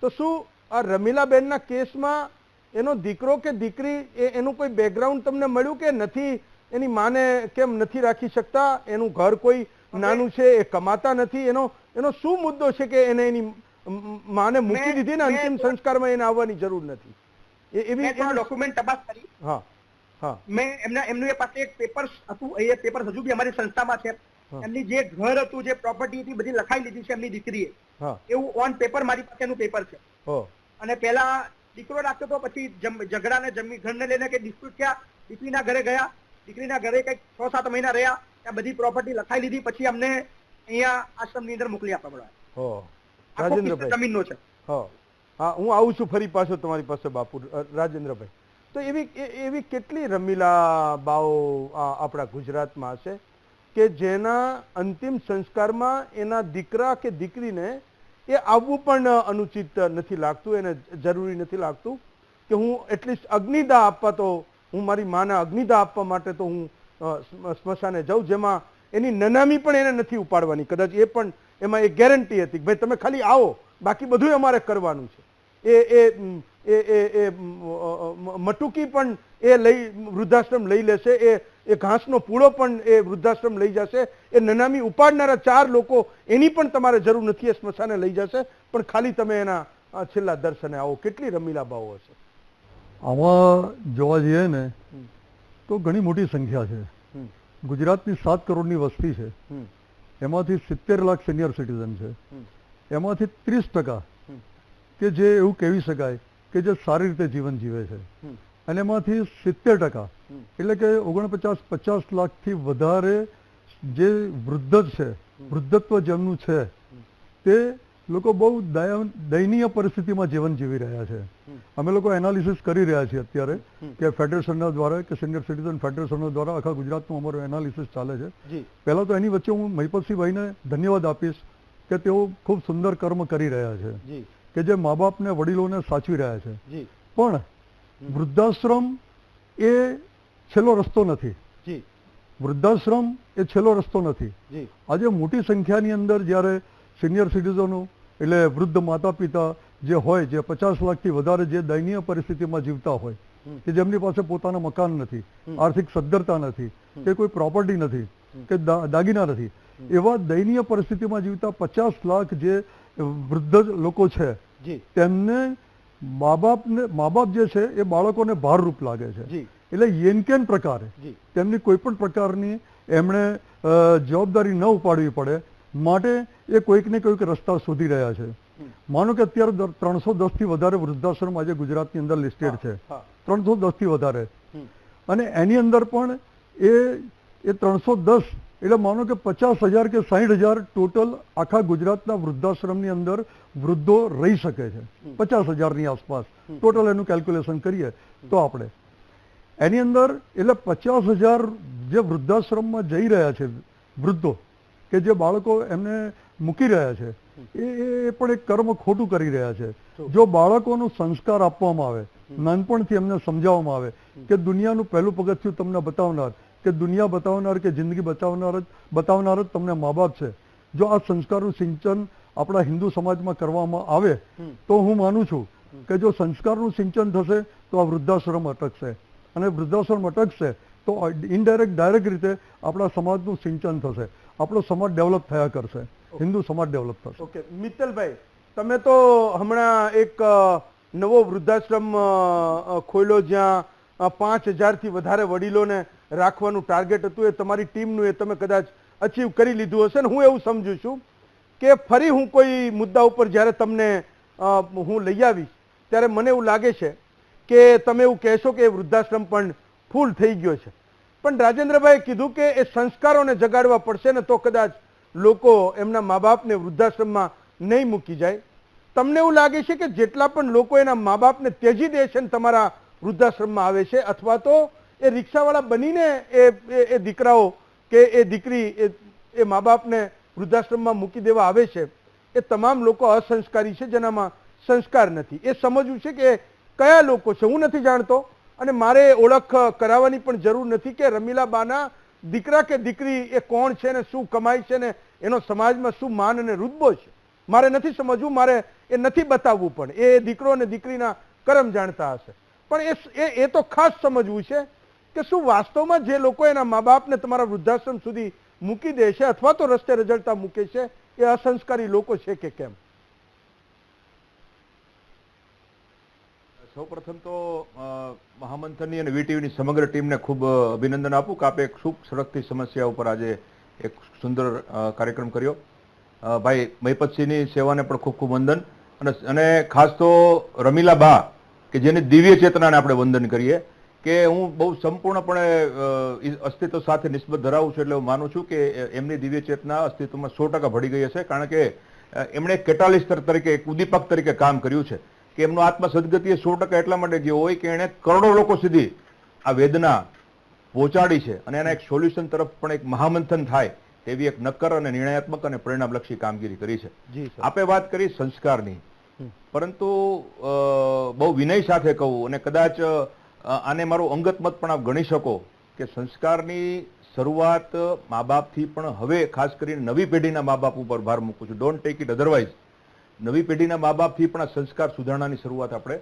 તો શું આ રમીલાબેનના કેસમાં એનો દીકરો કે દીકરી એનું કોઈ બેકગ્રાઉન્ડ તમને મળ્યું કે નથી? એની માને કેમ નથી રાખી શકતા? એનું ઘર કોઈ નાનું છે, એ કમાતા નથી, એનો શું મુદ્દો છે કે એને એની માને મૂકી દીધી ને અંતિમ સંસ્કારમાં એને આવવાની જરૂર નથી? એવી ડોક્યુમેન્ટ તપાસ કરી. હા હા, મેં એમનું એ પાસે એક પેપર હતું, એ પેપર હજુ બી અમારી સંસ્થામાં છે. એમની જે ઘર હતું, જે પ્રોપર્ટી હતી, બધી લખાઈ લીધી છે એમની દીકરીએ. એવું ઓન પેપર મારી પાસેનું પેપર છે. અને પેલા દીકરો રાખતો હતો, પછી ઝઘડાને ઘરને લઈને કઈ ડિસ્પ્યુટ થયા, દીકરીના ઘરે ગયા, દીકરીના ઘરે કઈક 6-7 મહિના રહ્યા, ત્યાં બધી પ્રોપર્ટી લખાઈ લીધી, પછી અમને અહીંયા આશ્રમની અંદર મોકલી આપવા પડ્યા. રાજેન્દ્રભાઈ જમીનનો છે. હા, હું આવું છું ફરી પાછો તમારી પાસે બાપુ. રાજેન્દ્રભાઈ, તો એવી કેટલી રમીલા બાઓ આપણા ગુજરાતમાં હશે કે જેના અંતિમ સંસ્કારમાં એના દીકરા કે દીકરીને એ આવવું પણ અનુચિત નથી લાગતું, એને જરૂરી નથી લાગતું કે હું એટલીસ્ટ અગ્નિદાહ આપવા, તો હું મારી માના અગ્નિદાહ આપવા માટે તો હું સ્મશાને જાઉં, જેમાં એની નનામી પણ એને નથી ઉપાડવાની. કદાચ એ પણ એમાં એક ગેરંટી હતી કે ભાઈ તમે ખાલી આવો, બાકી બધું અમારે કરવાનું છે. એ મટુકી પણ એ વૃદ્ધાશ્રમ લઈ લેશે, એ ઘાસનો પૂળો પણ એ વૃદ્ધાશ્રમ લઈ જશે, એ નનામી ઉપાડનારા 4 લોકો એની પણ તમારે જરૂર નથી, એ સ્મશાને લઈ જશે, પણ ખાલી તમે એના છેલ્લા દર્શને આવો. કેટલી રમીલા બાઓ હશે? આમાં જોવા જઈએ ને તો ઘણી મોટી સંખ્યા છે. ગુજરાતની 7 કરોડની વસ્તી છે, એમાંથી 70 લાખ સિનિયર સિટીઝન છે, એમાંથી 30% કે જે એવું કહેવી શકાય કે જે સારી રીતે જીવન જીવે છે, અને એમાંથી 70% એટલે કે 49-50 લાખથી વધારે જે વૃદ્ધ છે, વૃદ્ધત્વ જેમનું છે, તે લોકો બહુ દયનીય પરિસ્થિતિમાં જીવન જીવી રહ્યા છે. અમે લોકો એનાલિસિસ કરી રહ્યા છીએ અત્યારે કે ફેડરેશનના દ્વારા, કે સિનિયર સિટીઝન ફેડરેશનના દ્વારા આખા ગુજરાતનું અમારું એનાલિસિસ ચાલે છે. પહેલા તો એની વચ્ચે હું મહીપતસિંહભાઈને ધન્યવાદ આપીશ કે તેઓ ખૂબ સુંદર કર્મ કરી રહ્યા છે, કે જે મા બાપને, વડીલોને સાચવી રહ્યા છે. પણ વૃદ્ધાશ્રમ એ છેલ્લો રસ્તો નથી. વૃદ્ધાશ્રમ એ છેલ્લો રસ્તો નથી. આજે મોટી સંખ્યાની અંદર જ્યારે સિનિયર સિટીઝનો એટલે વૃદ્ધ માતા પિતા જે હોય, જે 50 લાખથી વધારે જે દયનીય પરિસ્થિતિમાં જીવતા હોય, કે જેમની પાસે પોતાના મકાન નથી, આર્થિક સદ્ધરતા નથી, કે કોઈ પ્રોપર્ટી નથી, કે દાગીના નથી, એવા દયનીય પરિસ્થિતિમાં જીવતા 50 લાખ જે વૃદ્ધ લોકો છે, તેમને મા બાપ જે છે એ બાળકોને ભારરૂપ લાગે છે. એટલે યેનકેન પ્રકારે તેમની કોઈ પણ પ્રકારની એમણે જવાબદારી ન ઉપાડવી પડે માટે એ કોઈક ને કોઈક રસ્તા શોધી રહ્યા છે. માનો કે અત્યારે 310 થી વધારે વૃદ્ધાશ્રમ આજે ગુજરાતની અંદર લિસ્ટેડ છે, 310 થી વધારે, અને એની અંદર પણ એ 310 એટલે માનો કે 50,000 કે 60,000 ટોટલ આખા ગુજરાતના વૃદ્ધાશ્રમની અંદર વૃદ્ધો રહી શકે છે. 50,000ની આસપાસ ટોટલ એનું કેલ્ક્યુલેશન કરીએ તો આપણે એની અંદર, એટલે 50,000 જે વૃદ્ધાશ્રમમાં જઈ રહ્યા છે વૃદ્ધો, કે જે બાળકો એમને મૂકી રહ્યા છે, એ પણ એક કર્મ ખોટું કરી રહ્યા છે. જો બાળકોનો સંસ્કાર આપવામાં આવે, નાનપણથી એમને સમજાવવામાં આવે કે દુનિયાનું પહેલું પગથિયું તમને બતાવનાર, કે દુનિયા બતાવનાર, કે જિંદગી બતાવનાર જ તમને મા બાપ છે. જો આ સંસ્કારનું સિંચન આપણા હિન્દુ સમાજમાં કરવામાં આવે તો હું માનું છું કે જો સંસ્કારનું સિંચન થશે તો આ વૃદ્ધાશ્રમ અટકશે, અને વૃદ્ધાશ્રમ અટકશે તો ઇનડાયરેક્ટ ડાયરેક્ટ રીતે આપણા સમાજનું સિંચન થશે, આપણો સમાજ ડેવલપ થયા કરશે, હિન્દુ સમાજ ડેવલપ થશે. ઓકે, મિત્તલભાઈ, તમે તો હમણાં એક નવો વૃદ્ધાશ્રમ ખોલ્યો જ્યાં 5,000થી વધારે વડીલોને રાખવાનું ટાર્ગેટ હતું. એ તમારી ટીમનું, એ તમે કદાચ અચીવ કરી લીધું હશે. ને હું એવું સમજુ છું કે ફરી હું કોઈ મુદ્દા ઉપર જ્યારે તમને હું લઈ આવીશ ત્યારે મને એવું લાગે છે કે તમે એવું કહેશો કે એ વૃદ્ધાશ્રમ પણ ફૂલ થઈ ગયો છે. પણ રાજેન્દ્રભાઈએ કીધું કે એ સંસ્કારોને જગાડવા પડશે ને તો કદાચ લોકો એમના મા બાપને વૃદ્ધાશ્રમમાં નહીં મૂકી જાય. તમને એવું લાગે છે કે જેટલા પણ લોકો એના મા બાપને ત્યજી દે છે ને તમારા વૃદ્ધાશ્રમમાં આવે છે અથવા તો એ રિક્ષાવાળા બનીને એ દીકરાઓ કે એ દીકરી એ મા બાપને વૃદ્ધાશ્રમમાં મૂકી દેવા આવે છે, એ તમામ લોકો અસંસ્કારી છે, જેનામાં સંસ્કાર નથી. એ સમજવું છે કે કયા લોકો છે હું નથી જાણતો અને મારે ઓળખ કરાવવાની પણ જરૂર નથી કે રમીલાબાના દીકરા કે દીકરી એ કોણ છે ને શું કમાય છે ને એનો સમાજમાં શું માન અને રુતબો છે મારે નથી સમજવું, મારે એ નથી બતાવવું. પણ એ દીકરો અને દીકરીના કરમ જાણતા હશે. પણ એ તો ખાસ સમજવું છે કે શું વાસ્તવમાં જે લોકો એના મા બાપને તમારા વૃદ્ધાશ્રમ સુધી મૂકી દે છે અથવા તો રસ્તે રજળતા મૂકે છે એ અસંસ્કારી લોકો છે કે કેમ? સૌપ્રથમ તો મહામંથનની અને વીટીવીની સમગ્ર ટીમને ખૂબ અભિનંદન આપું કે આપે એક ખૂબ સળગતી સમસ્યા ઉપર આજે એક સુંદર કાર્યક્રમ કર્યો. ભાઈ મહિપતસિંહની સેવાને પણ ખૂબ ખૂબ વંદન અને ખાસ તો રમીલાબા કે જેની દિવ્ય ચેતનાને આપણે વંદન કરીએ કે હું બહુ સંપૂર્ણપણે અસ્તિત્વ સાથે નિસ્બત ધરાવું છું. એટલે હું માનું છું કે એમની દિવ્ય ચેતના અસ્તિત્વમાં 100% ભળી ગઈ હશે, કારણ કે એમણે કેટાલિસ્ટ તરીકે એક ઉદ્દીપક તરીકે કામ કર્યું છે કે એમનો આત્મા સદગતિએ 100% એટલા માટે ગયો હોય કે એણે કરોડો લોકો સુધી આ વેદના પહોંચાડી છે અને એના એક સોલ્યુશન તરફ પણ એક મહામંથન થાય તેવી એક નક્કર અને નિર્ણયાત્મક અને પરિણામલક્ષી કામગીરી કરી છે. આપે વાત કરી સંસ્કારની, પરંતુ બહુ વિનય સાથે કહું અને કદાચ આને મારો અંગત મત પણ આપ ગણી શકો કે સંસ્કારની શરૂઆત મા બાપથી પણ હવે ખાસ કરીને નવી પેઢીના મા બાપ ઉપર ભાર મૂકું છું. Don't take it otherwise. નવી પેઢીના મા બાપથી પણ આ સંસ્કાર સુધારણાની શરૂઆત આપણે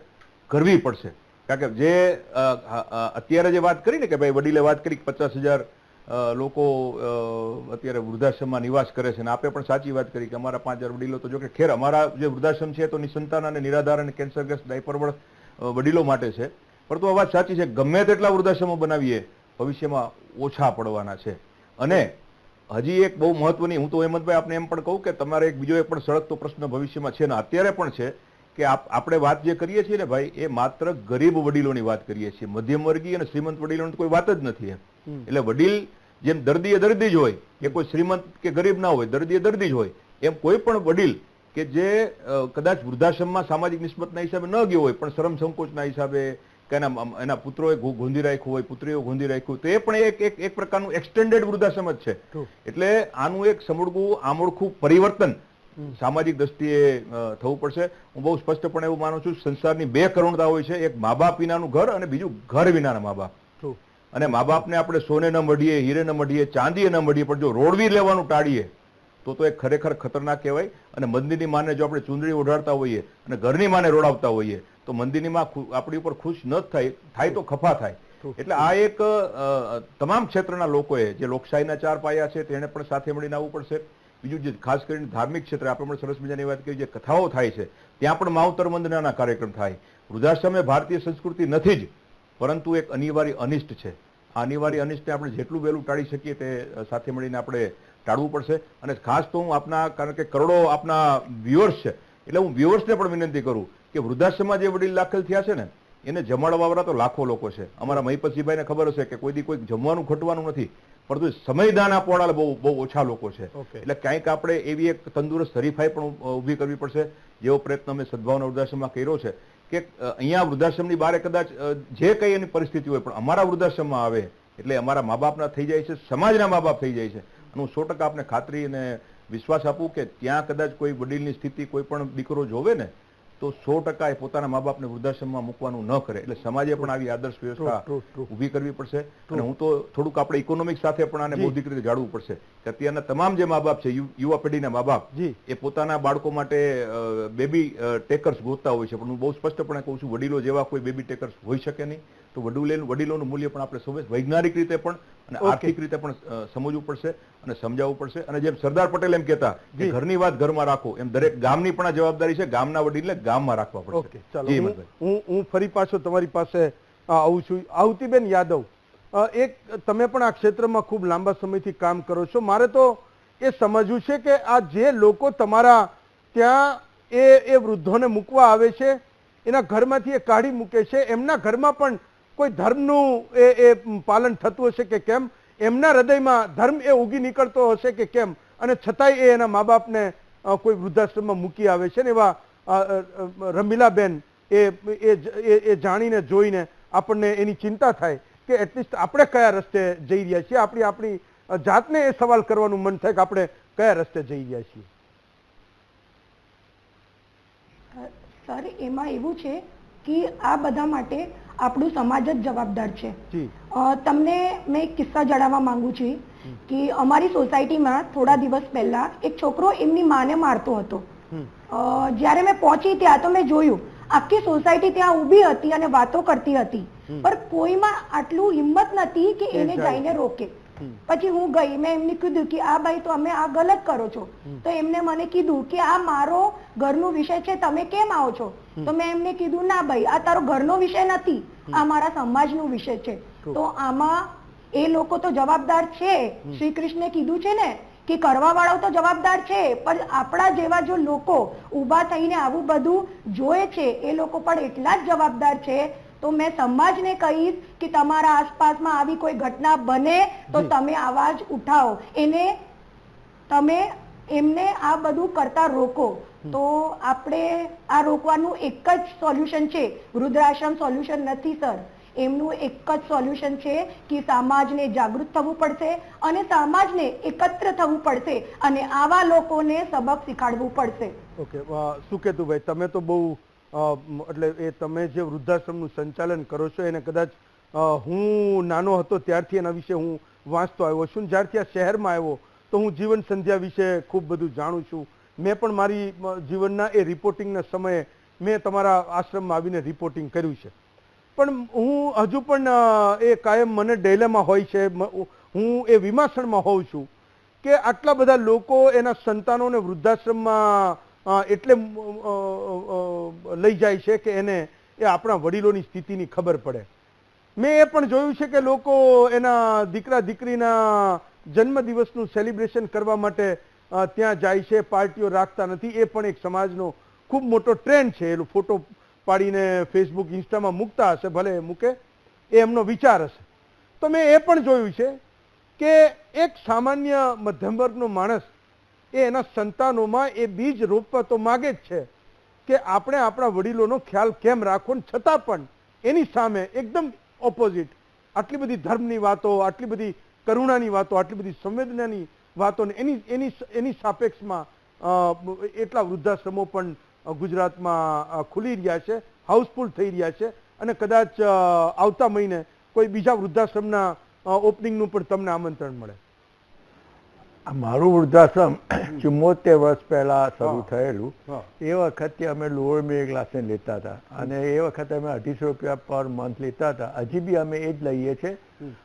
કરવી પડશે. કારણ કે જે અત્યારે જે વાત કરી ને કે ભાઈ વડીલે વાત કરી 50,000 લોકો અત્યારે વૃદ્ધાશ્રમમાં નિવાસ કરે છે, અને આપે પણ સાચી વાત કરી કે અમારા 5,000 વડીલો તો જો કે ખેર અમારા જે વૃદ્ધાશ્રમ છે તો નિસંતાન અને નિરાધાર અને કેન્સરગ્રસ્ત ડાયપરવળ વડીલો માટે છે. પરંતુ આ વાત સાચી છે, ગમે તેટલા વૃદ્ધાશ્રમો બનાવીએ ભવિષ્યમાં ઓછા પડવાના છે. અને હજી એક બહુ મહત્વની, હું તો હેમંતભાઈ આપને એમ પણ કહું કે તમારે એક બીજો એક પણ સળગતો પ્રશ્ન ભવિષ્યમાં છે ને અત્યારે પણ છે કે આપણે વાત જે કરીએ છીએ ને ભાઈ એ માત્ર ગરીબ વડીલોની વાત કરીએ છીએ. મધ્યમ વર્ગીય અને શ્રીમંત વડીલોની કોઈ વાત જ નથી એમ. એટલે વડીલ જેમ દર્દી એ દર્દી જ હોય, એ કોઈ શ્રીમંત કે ગરીબ ના હોય, દર્દી એ દર્દી જ હોય, એમ કોઈ પણ વડીલ કે જે કદાચ વૃદ્ધાશ્રમમાં સામાજિક નિસ્બતના હિસાબે ન ગયો હોય પણ શરમ સંકોચના હિસાબે કે એના પુત્રોએ ગોંધી રાખ્યું હોય, પુત્રીઓ ગોંધી રાખ્યું, તો એ પણ એક પ્રકારનું એક્સટેન્ડેડ વૃદ્ધાશ્રમ જ છે. એટલે આનું એક સમૂળગું આમૂળખું પરિવર્તન સામાજિક દ્રષ્ટિએ થવું પડશે. હું બહુ સ્પષ્ટપણે એવું માનું છું સંસારની 2 કરુણતા હોય છે, એક મા બાપ વિનાનું ઘર અને બીજું ઘર વિનાના મા બાપ. અને મા બાપને આપણે સોને ન મળીએ, હીરે ન મળીએ, ચાંદીએ ન મળીએ, પણ જો રોડવી લેવાનું ટાળીએ તો એ ખરેખર ખતરનાક કહેવાય. અને મંદિરની માને જો આપણે ચૂંદડી ઓઢાડતા હોઈએ અને ઘરની માને રોડાવતા હોઈએ તો મંદિરની માં આપણી ઉપર ખુશ ન થાય તો ખફા થાય. એટલે આ એક તમામ ક્ષેત્રના લોકોએ જે લોકશાહીના 4 પાયા છે તેને પણ સાથે મળીને આવવું પડશે. બીજું જે ખાસ કરીને ધાર્મિક ક્ષેત્રે આપણે પણ સરસ મજાની વાત કરી, જે કથાઓ થાય છે ત્યાં પણ માવતર વંદનાના કાર્યક્રમ થાય. વૃદ્ધાશ્રમ એ ભારતીય સંસ્કૃતિ નથી જ, પરંતુ એક અનિવાર્ય અનિષ્ટ છે. આ અનિવાર્ય અનિષ્ટને આપણે જેટલું વહેલું ટાળી શકીએ તે સાથે મળીને આપણે ટાળવું પડશે. અને ખાસ તો હું આપના, કારણ કે કરોડો આપના વ્યુઅર્સ છે, એટલે હું વ્યુઅર્સને પણ વિનંતી કરું કે વૃદ્ધાશ્રમમાં જે વડીલ દાખલ થયા છે ને એને જમાડવાવાળા તો લાખો લોકો છે. અમારા મહિપતસિંહભાઈને ખબર હશે કે કોઈ જમવાનું ઘટવાનું નથી, પરંતુ સમયદાન આપવાવાળા બહુ ઓછા લોકો છે. એટલે ક્યાંક આપણે એવી એક તંદુરસ્ત હરીફાઈ પણ ઊભી કરવી પડશે, જેવો પ્રયત્ન અમે સદભાવના વૃદ્ધાશ્રમમાં કર્યો છે કે અહીંયા વૃદ્ધાશ્રમની બહાર કદાચ જે કંઈ એની પરિસ્થિતિ હોય પણ અમારા વૃદ્ધાશ્રમમાં આવે એટલે અમારા મા બાપના થઈ જાય છે, સમાજના મા બાપ થઈ જાય છે. અને હું 100% આપને ખાતરી અને વિશ્વાસ આપું કે ત્યાં કદાચ કોઈ વડીલની સ્થિતિ કોઈ પણ દીકરો જોવે ને તો 100% એ પોતાના મા બાપને વૃદ્ધાશ્રમમાં મૂકવાનું ન કરે. એટલે સમાજે પણ આવી આદર્શ વ્યવસ્થા ઊભી કરવી પડશે. અને હું તો થોડુંક આપણે ઇકોનોમિક સાથે પણ આને બૌદ્ધિક રીતે જાળવવું પડશે કે અત્યારના તમામ જે મા બાપ છે, યુવા પેઢીના મા બાપ, એ પોતાના બાળકો માટે બેબી ટેકર્સ ગોતતા હોય છે. પણ હું બહુ સ્પષ્ટપણે કહું છું વડીલો જેવા કોઈ બેબી ટેકર્સ હોઈ શકે નહીં. તો વડીલોનું મૂલ્ય પણ આપણે સૌ વૈજ્ઞાનિક રીતે પણ અને આર્થિક રીતે પણ સમજવું પડશે અને સમજાવવું પડશે. અને જેમ સરદાર પટેલ એમ કહેતા કે ઘરની વાત ઘરમાં રાખો, એમ દરેક ગામની પણ જવાબદારી છે ગામના વડીલને ગામમાં રાખવા પડશે. ચાલો હું ફરી પાછો તમારી પાસે આવું છું. આવતીબેન યાદવ, એક તમે પણ આ ક્ષેત્રમાં ખૂબ લાંબા સમયથી કામ કરો છો. મારે તો એ સમજવું છે કે આ જે લોકો તમારા ત્યાં એ વૃદ્ધોને મૂકવા આવે છે, એના ઘરમાંથી એ કાઢી મૂકે છે, એમના ઘરમાં પણ કોઈ ધર્મનું એ પાલન થતું હશે કે કેમ? એમના હૃદયમાં ધર્મ એ ઉગી નીકળતો હશે કે કેમ? અને છતાંય એ એના મા બાપને કોઈ વૃદ્ધાશ્રમમાં મૂકી આવે છે ને એવા રમીલાબેન એ જાણીને જોઈને આપણને એની ચિંતા થાય કે એટલીસ્ટ આપણે કયા રસ્તે જઈ રહ્યા છીએ. આપણી જાતને એ સવાલ કરવાનું મન થાય કે આપણે કયા રસ્તે જઈ રહ્યા છીએ. સર, એમાં એવું છે કે આ બધા માટે આપણું સમાજ જ જવાબદાર છે. તમને મેં એક કિસ્સા જણાવવા માંગુ છું કે અમારી સોસાયટીમાં થોડા દિવસ પહેલા એક છોકરો એમની માને મારતો હતો. જ્યારે મેં પહોંચી ત્યાં તો મેં જોયું આખી સોસાયટી ત્યાં ઊભી હતી અને વાતો કરતી હતી, પણ કોઈમાં આટલું હિંમત નથી કે એને જઈને રોકે. પછી હું ગઈ, મેં એમને કીધું કે આ ભાઈ તો અમે આ ગલત કરો છો. તો એમને મને કીધું કે આ મારો ઘરનો વિષય છે, તમે કેમ આવો છો? તો મેં એમને કીધું ના ભાઈ, આ તારો ઘરનો વિષય નથી, આ મારા સમાજનો વિષય છે. તો આમાં એ લોકો તો જવાબદાર છે. શ્રી કૃષ્ણે કીધું છે ને કે કરવા વાળો તો જવાબદાર છે, પણ આપણા જેવા જો લોકો ઊભા થઈને આવું બધું જોયે છે એ લોકો પણ એટલા જ જવાબદાર છે. તો મેં સમાજને કહીશ કે તમારા આસપાસમાં આવી કોઈ ઘટના બને તો તમે અવાજ ઉઠાવો, તમે એમને આ બધું કરતા રોકો. તો આપણે આ રોકવાનું એક જ સોલ્યુશન છે. વૃદ્ધાશ્રમ સોલ્યુશન નથી સર. એમનું એક જ સોલ્યુશન છે કે સમાજને જાગૃત થવું પડશે અને સમાજને એકત્ર થવું પડશે અને આવા લોકોને સબક શીખવાડવું પડશે. ઓકે, સુકેતુભાઈ, તમે તો બહુ એટલે એ તમે જે વૃદ્ધાશ્રમનું સંચાલન કરો છો એને કદાચ હું નાનો હતો ત્યારથી એના વિશે હું વાંચતો આવ્યો છું. જ્યારથી આ શહેરમાં આવ્યો તો હું જીવન સંધ્યા વિશે ખૂબ બધું જાણું છું. મેં પણ મારી જીવનના એ રિપોર્ટિંગના સમયે મેં તમારા આશ્રમમાં આવીને રિપોર્ટિંગ કર્યું છે. પણ હું હજુ પણ એ કાયમ મને ડેલામાં હોય છે, હું એ વિમાસણમાં હોઉં છું કે આટલા બધા લોકો એના સંતાનોને વૃદ્ધાશ્રમમાં એટલે લઈ જાય છે કે એને એ આપણા વડીલોની સ્થિતિની ખબર પડે. મેં એ પણ જોયું છે કે લોકો એના દીકરા દીકરીના જન્મદિવસનું સેલિબ્રેશન કરવા માટે ત્યાં જાય છે, પાર્ટીઓ રાખતા નથી. એ પણ એક સમાજનો ખૂબ મોટો ટ્રેન્ડ છે. એનો ફોટો પાડીને ફેસબુક ઇન્સ્ટામાં મૂકતા હશે, ભલે મૂકે, એ એમનો વિચાર હશે. તો મેં એ પણ જોયું છે કે એક સામાન્ય મધ્યમ વર્ગનો માણસ એ એના સંતાનોમાં એ બીજ રોપવા તો માગે જ છે કે આપણે આપણા વડીલોનો ખ્યાલ કેમ રાખવો, છતાં પણ એની સામે એકદમ ઓપોઝિટ આટલી બધી ધર્મની વાતો, આટલી બધી કરુણાની વાતો, આટલી બધી સંવેદનાની વાતો એની સાપેક્ષમાં એટલા વૃદ્ધાશ્રમો પણ ગુજરાતમાં ખુલી રહ્યા છે, હાઉસફુલ થઈ રહ્યા છે અને કદાચ આવતા મહિને કોઈ બીજા વૃદ્ધાશ્રમના ઓપનિંગનું પણ તમને આમંત્રણ મળે. મારું વૃદ્ધાશ્રમ 74 વર્ષ પહેલા શરૂ થયેલું. એ વખતે અમે લોઅર મિડલ ક્લાસને લેતા હતા અને એ વખતે અમે 250 રૂપિયા પર મંથ લેતા હતા. હજી બી અમે એ જ લઈએ છીએ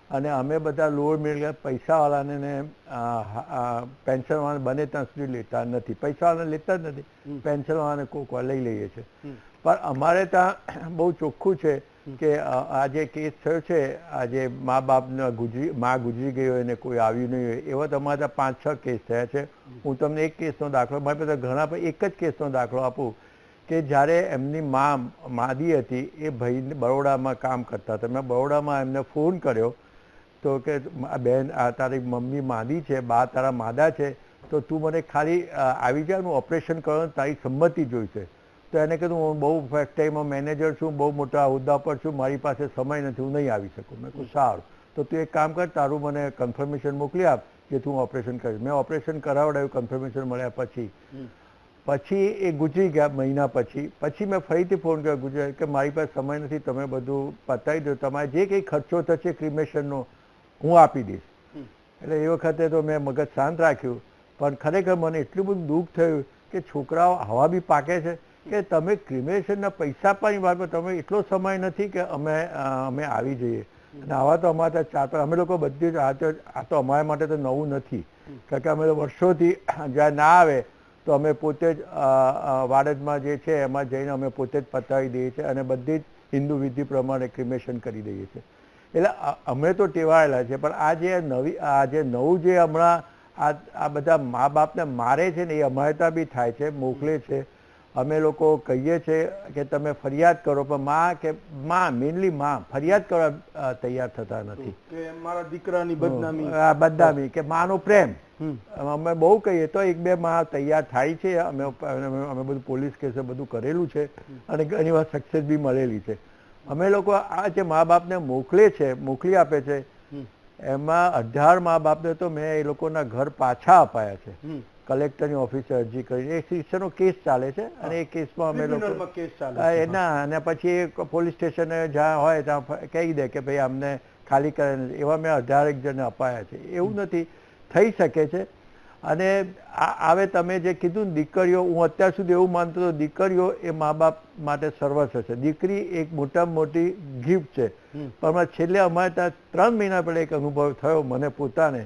અને અમે બધા લોઅર મિડલ ક્લાસ પૈસાવાળાને પેન્શનવાળાને બને ત્યાં સુધી લેતા નથી. પૈસાવાળાને લેતા જ નથી, પેન્શનવાળાને કોક વાર લઈ લઈએ છીએ. પણ અમારે ત્યાં બહુ ચોખ્ખું છે કે આ જે કેસ થયો છે, આજે મા બાપને ગુજરી ગઈ હોય ને કોઈ આવ્યું નહીં હોય, એવા તમારા ત્યાં 5-6 કેસ થયા છે. હું તમને એક કેસનો દાખલો, મારી પાસે ઘણા, એક જ કેસનો દાખલો આપું કે જ્યારે એમની માદી હતી, એ ભાઈ બરોડામાં કામ કરતા હતા. મેં બરોડામાં એમને ફોન કર્યો તો કે બેન, આ તારી મમ્મી માદી છે, બા તારા માદા છે, તો તું મને ખાલી આવી જા, હું ઓપરેશન કરવાનું તારી સંમતિ જોઈશે. તો એને કીધું હું બહુ ફર્સ્ટ ટાઈમમાં મેનેજર છું, બહુ મોટા હોદ્દા પર છું, મારી પાસે સમય નથી, હું નહીં આવી શકું. મેં કહ્યું સારું, તો તું એક કામ કર, તારું મને કન્ફર્મેશન મોકલી આપ કે તું ઓપરેશન કરીશ. મેં ઓપરેશન કરાવડાવ્યું કન્ફર્મેશન મળ્યા પછી એ ગુજરી ગયા મહિના પછી મેં ફરીથી ફોન કર્યો ગુજરાત કે મારી પાસે સમય નથી, તમે બધું પતાવી દો, તમારે જે કંઈ ખર્ચો થશે ક્રિમેશનનો હું આપી દઈશ. એટલે એ વખતે તો મેં મગજ શાંત રાખ્યું. પણ ખરેખર મને એટલું બધું દુઃખ થયું કે છોકરાઓ હવા બી પાકે છે કે તમે ક્રિમેશનના પૈસા પણ વાત, તમે એટલો સમય નથી કે અમે આવી જઈએ. અને આવા તો અમારા ત્યાં અમે લોકો બધી જ આ તો અમારા માટે તો નવું નથી, કારણ કે અમે તો વર્ષોથી જ્યાં ના આવે તો અમે પોતે જ વાડજમાં જે છે એમાં જઈને અમે પોતે જ પતાવી દઈએ છીએ અને બધી જ હિન્દુ વિધિ પ્રમાણે ક્રિમેશન કરી દઈએ છીએ. એટલે અમે તો ટેવાયેલા છે, પણ આ જે નવું જે હમણાં આ બધા મા બાપને મારે છે ને એ અમારે ત્યાં બી થાય છે, મોકલે છે. અમે લોકો કહીએ છીએ કે તમે ફરિયાદ કરો, પણ મેઇનલી માં ફરિયાદ કરવા તૈયાર થતા નથી કે મારા દીકરાની બદનામી કે માનો પ્રેમ. અમે બહુ કહીએ તો 1-2 માં તૈયાર થાય છે. અમે બધું પોલીસ કેસ બધું કરેલું છે અને ઘણી વાર સક્સેસ બી મળેલી છે. અમે લોકો આ જે મા બાપને મોકલી આપે છે, એમાં 18 મા બાપને તો મેં એ લોકોના ઘર પાછા અપાયા છે. કલેક્ટરની ઓફિસે અરજી કરી, એ શિક્ષણનો કેસ ચાલે છે અને એ કેસમાં અમે લોકો અને પછી પોલીસ સ્ટેશને જ્યાં હોય ત્યાં કહી દે કે ભાઈ અમને ખાલી કરે. એવા મેં 18 જણને અપાયા છે. એવું નથી, થઈ શકે છે. અને હવે તમે જે કીધું ને દીકરીઓ, હું અત્યાર સુધી એવું માનતો હતો દીકરીઓ એ મા બાપ માટે સર્વસ્વ છે. દીકરી એક મોટામાં મોટી ગિફ્ટ છે. પણ છેલ્લે અમારે ત્યાં 3 મહિના પહેલા એક અનુભવ થયો મને પોતાને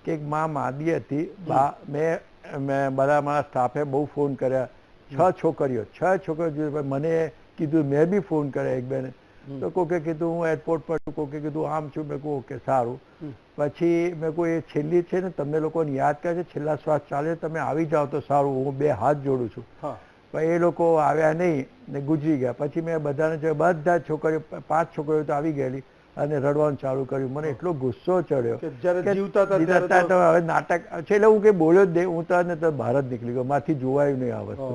કે એક મા માદી હતી. મેં બધા મારા સ્ટાફે બહુ ફોન કર્યા, 6 છોકરીઓ મને કીધું, મેં બી ફોન કર્યા 1-2 ને. તો કોકે કીધું હું એરપોર્ટ પર છું, કોકે કીધું આમ છું. મેં કહું ઓકે સારું. પછી મેં કહું એ છેલ્લી છે ને, તમને લોકોને યાદ કરે છે, છેલ્લા શ્વાસ ચાલે, તમે આવી જાઓ તો સારું, હું 2 હાથ જોડું છું. પણ એ લોકો આવ્યા નહીં ને ગુજરી ગયા. પછી મેં બધાને જોયું, બધા છોકરીઓ 5 છોકરીઓ તો આવી ગયેલી અને રડવાનું ચાલુ કર્યું. મને એટલો ગુસ્સો ચડ્યો કે હવે નાટક છે. એટલે હું કઈ બોલ્યો જ નહીં, હું તો બહાર જ નીકળી ગયો, માથી જોવાયું નહીં આ વસ્તુ.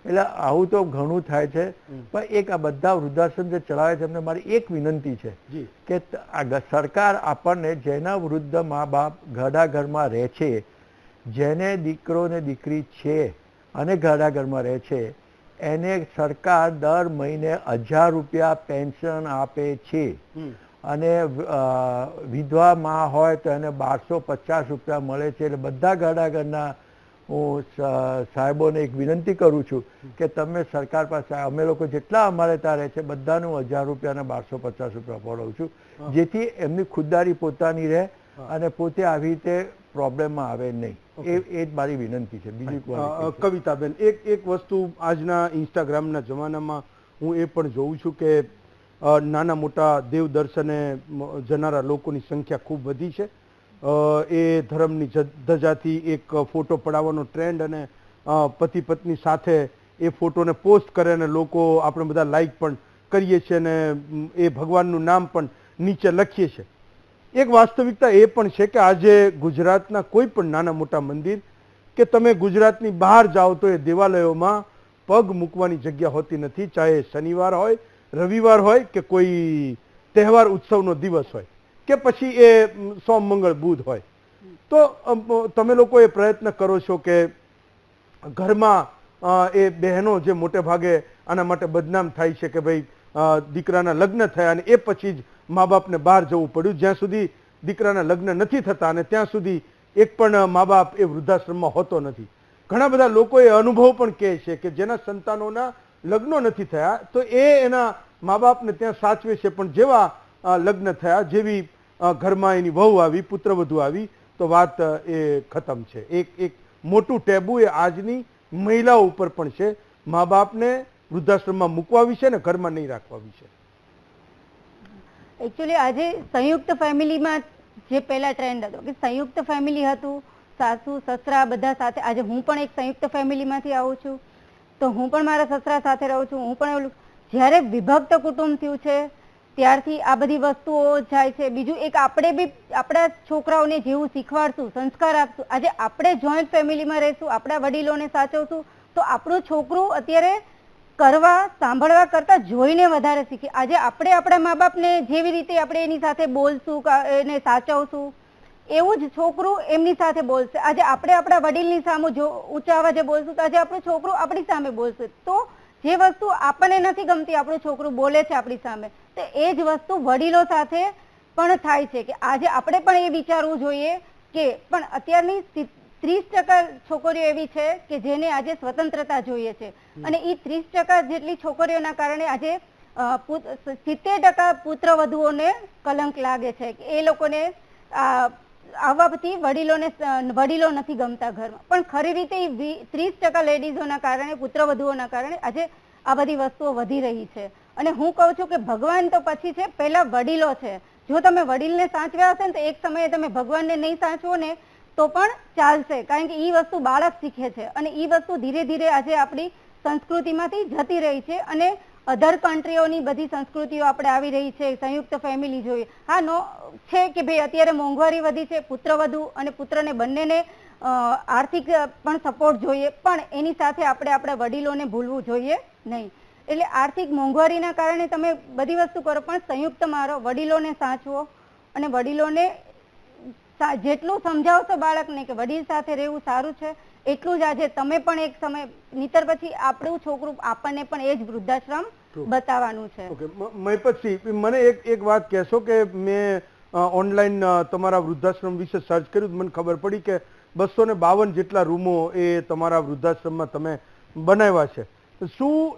એટલે આવું તો ઘણું થાય છે. પણ એક આ બધા વૃદ્ધાશ્રમ જે ચલાવે છે એમને મારી એક વિનંતી છે કે સરકાર આપણને જેના વૃદ્ધ મા બાપ ઘરડાઘરમાં રહે છે, જેને દીકરો ને દીકરી છે અને ઘરડાઘરમાં રહે છે, એને સરકાર દર મહિને 1000 રૂપિયા પેન્શન આપે છે. અને વિધવા માં હોય તો એને 1250 રૂપિયા મળે છે. એટલે બધા ઘરડાઘરના હું સાહેબોને એક વિનંતી કરું છું કે તમે સરકાર પાસે, અમે લોકો જેટલા અમારે ત્યાં રહે છે બધાનું 1000 રૂપિયા અને 1250 રૂપિયા પડાવું છું, જેથી એમની ખુદદારી પોતાની રહે અને પોતે આવી રીતે પ્રોબ્લેમમાં આવે નહીં. એ જ મારી વિનંતી છે. બીજી કવિતાબેન, એક વસ્તુ આજના ઇન્સ્ટાગ્રામના જમાનામાં હું એ પણ જોઉં છું કે નાના મોટા દેવ દર્શને જનારા લોકોની સંખ્યા ખૂબ વધી છે. એ ધર્મની ધજાથી એક ફોટો પડાવવાનો ટ્રેન્ડ અને પતિ પત્ની સાથે એ ફોટોને પોસ્ટ કરે અને લોકો આપણે બધા લાઈક પણ કરીએ છીએ અને એ ભગવાનનું નામ પણ નીચે લખીએ છીએ. એક વાસ્તવિકતા એ પણ છે કે આજે ગુજરાતના કોઈ પણ નાના મોટા મંદિર કે તમે ગુજરાતની બહાર જાઓ તો એ દેવાલયોમાં પગ મૂકવાની જગ્યા હોતી નથી, ચાહે શનિવાર હોય, રવિવાર હોય કે કોઈ તહેવાર ઉત્સવનો દિવસ હોય કે પછી એ સોમ મંગળ બુધ હોય. તો તમે લોકો એ પ્રયત્ન કરો છો કે ઘરમાં એ બહેનો જે મોટે ભાગે આના માટે બદનામ થાય છે કે ભાઈ દીકરાના લગ્ન થયા અને એ પછી જ મા બાપને બહાર જવું પડ્યું, જ્યાં સુધી દીકરાના લગ્ન નથી થતા અને ત્યાં સુધી એક પણ મા બાપ એ વૃદ્ધાશ્રમમાં હોતો નથી. ઘણા બધા લોકો એ અનુભવ પણ કહે છે કે જેના સંતાનોના લગ્નો નથી થયા તો એ એના મા બાપને ત્યાં સાચવે છે, પણ જેવા લગ્ન થયા, જેવી ઘરમાં એની વહુ આવી, પુત્રવધુ આવી તો વાત એ ખતમ છે. એક મોટું ટેબુ એ આજની મહિલાઓ ઉપર પણ છે, મા બાપને વૃદ્ધાશ્રમમાં મૂકવા વિશે ને ઘરમાં નહીં રાખવા વિશે. એકચ્યુઅલી આજે સંયુક્ત ફેમિલીમાં જે પહેલા ટ્રેન્ડ હતો કે સંયુક્ત ફેમિલી હતું, સાસુ સસરા બધા સાથે, આજે હું પણ એક સંયુક્ત ફેમિલીમાંથી આવું છું તો હું પણ મારા સસરા સાથે રહું છું. હું પણ જ્યારે વિભક્ત કુટુંબ થયું છે ત્યારથી આ બધી વસ્તુઓ જાય છે. બીજું એક આપણે બી આપણા છોકરાઓને જેવું શીખવાડશું, સંસ્કાર આપશું. આજે આપણે જોઈન્ટ ફેમિલીમાં રહીશું, આપણા વડીલોને સાચવશું તો આપણું છોકરું અત્યારે કરવા સાંભળવા કરતા જોઈને વધારે શીખે. આજે આપણે આપણા મા બાપને જેવી રીતે આપણે એની સાથે બોલશું, એને સાચવશું, એવું જ છોકરું એમની સાથે બોલશે. આજે આપણે આપણા વડીલની સામે ઊંચા અવાજે બોલશું તો આજે આપણું છોકરું આપણી સામે બોલશે. તો જે વસ્તુ આપણને નથી ગમતી આપણું છોકરું બોલે છે આપણી સામે, તો એ જ વસ્તુ વડીલો સાથે પણ થાય છે. કે આજે આપણે પણ એ વિચારવું જોઈએ કે પણ અત્યારની 30% છોકરીઓ એવી છે કે જેને આજે સ્વતંત્રતા જોઈએ છે અને એ 30% જેટલી છોકરીઓના કારણે આજે 70% પુત્રવધુઓને કલંક લાગે છે કે એ લોકોને આવવાથી વડીલો નથી ગમતા ઘરમાં. પણ ખરી રીતે 30% લેડીઝોના કારણે, પુત્રવધુઓના કારણે આજે આ બધી વસ્તુઓ વધી રહી છે. અને હું કહું છું કે ભગવાન તો પછી છે, પહેલા વડીલો છે. જો તમે વડીલને સાચવ્યા હશે ને તો એક સમયે તમે ભગવાનને નહીં સાચવો ને તો પણ ચાલશે, કારણ કે એ વસ્તુ બાળક શીખે છે અને એ વસ્તુ ધીરે ધીરે આજે આપણી સંસ્કૃતિમાંથી જતી રહી છે અને અધર કન્ટ્રીઓની બધી સંસ્કૃતિઓ આપણે આવી રહી છે. સંયુક્ત ફેમિલી જોઈએ, હા નો છે કે ભાઈ અત્યારે મોંઘવારી વધી છે, પુત્રવધુ અને પુત્રને બંનેને આર્થિક પણ સપોર્ટ જોઈએ, પણ એની સાથે આપણે આપણા વડીલોને ભૂલવું જોઈએ નહીં. એટલે આર્થિક મોંઘવારીના કારણે તમે બધી વસ્તુ કરો, પણ સંયુક્ત મારો, વડીલોને સાચવો અને વડીલોને જેટલું સમજાવશો બાળકને કે વડીલ સાથે રહેવું સારું છે, એટલું જ આજે તમે પણ એક સમય નીતર પછી આપણું છોકરું આપણને પણ એ જ વૃદ્ધાશ્રમ બતાવવાનું છે. મહિપતસિંહ, મને એક વાત કહેશો કે મેં ઓનલાઈન તમારા વૃદ્ધાશ્રમ વિશે સર્ચ કર્યું, મને ખબર પડી કે 252 જેટલા રૂમો એ તમારા વૃદ્ધાશ્રમમાં તમે બનાવ્યા છે. શું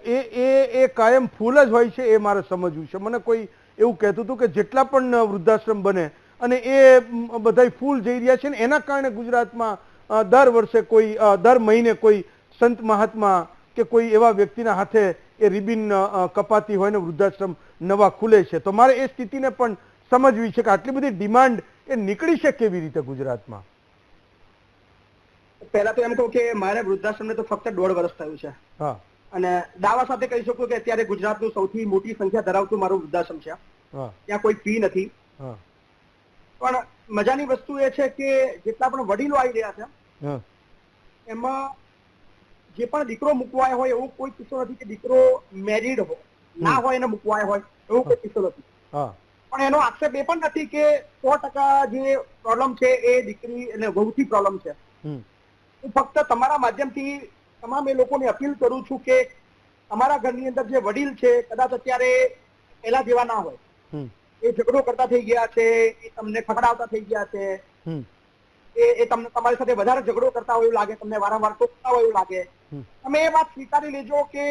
એ કાયમ ફૂલ જ હોય છે? એ મારે સમજવું છે. મને કોઈ એવું કહેતું હતું કે જેટલા પણ વૃદ્ધાશ્રમ બને અને એ બધા ફૂલ જઈ રહ્યા છે ને એના કારણે ગુજરાતમાં દર વર્ષે કોઈ દર મહિને કોઈ સંત મહાત્મા કે કોઈ એવા વ્યક્તિના હાથે એ રિબિન કપાતી હોય ને વૃદ્ધાશ્રમ નવા ખુલે છે. તો મારે એ સ્થિતિને પણ સમજવી છે કે આટલી બધી ડિમાન્ડ એ નીકળી છે કેવી રીતે ગુજરાતમાં? પહેલા તો એમ કહું કે મારે વૃદ્ધાશ્રમને તો ફક્ત 1.5 વર્ષ થયું છે. હા. અને દાવા સાથે કહી શકું કે અત્યારે ગુજરાતનું સૌથી મોટી સંખ્યા ધરાવતું મારું વૃદ્ધાશ્રમ છે. ત્યાં કોઈ ફી નથી. પણ મજાની વસ્તુ એ છે કે જેટલા પણ વડીલો આવી રહ્યા છે એમાં જે પણ દીકરો મૂકવાયો હોય એવો કોઈ કિસ્સો નથી કે દીકરો મેરિડ હોય ના હોય એને મૂકવાયો હોય એવો કોઈ કિસ્સો નથી. પણ એનો આક્ષેપ એ પણ નથી કે 100% જે પ્રોબ્લેમ છે એ દીકરી અને વહુથી પ્રોબ્લેમ છે. હું ફક્ત તમારા માધ્યમથી તમામ એ લોકોને અપીલ કરું છું કે તમારા ઘરની અંદર જે વડીલ છે કદાચ અત્યારે પહેલા જેવા ના હોય, એ ઝઘડો કરતા થઈ ગયા છે, એ તમને ખકડાવતા થઈ ગયા છે, એ તમને તમારી સાથે વધારે ઝઘડો કરતા હોય એવું લાગે, તમને વારંવાર ટોકતા હોય એવું લાગે, તમે એ વાત સ્વીકારી લેજો કે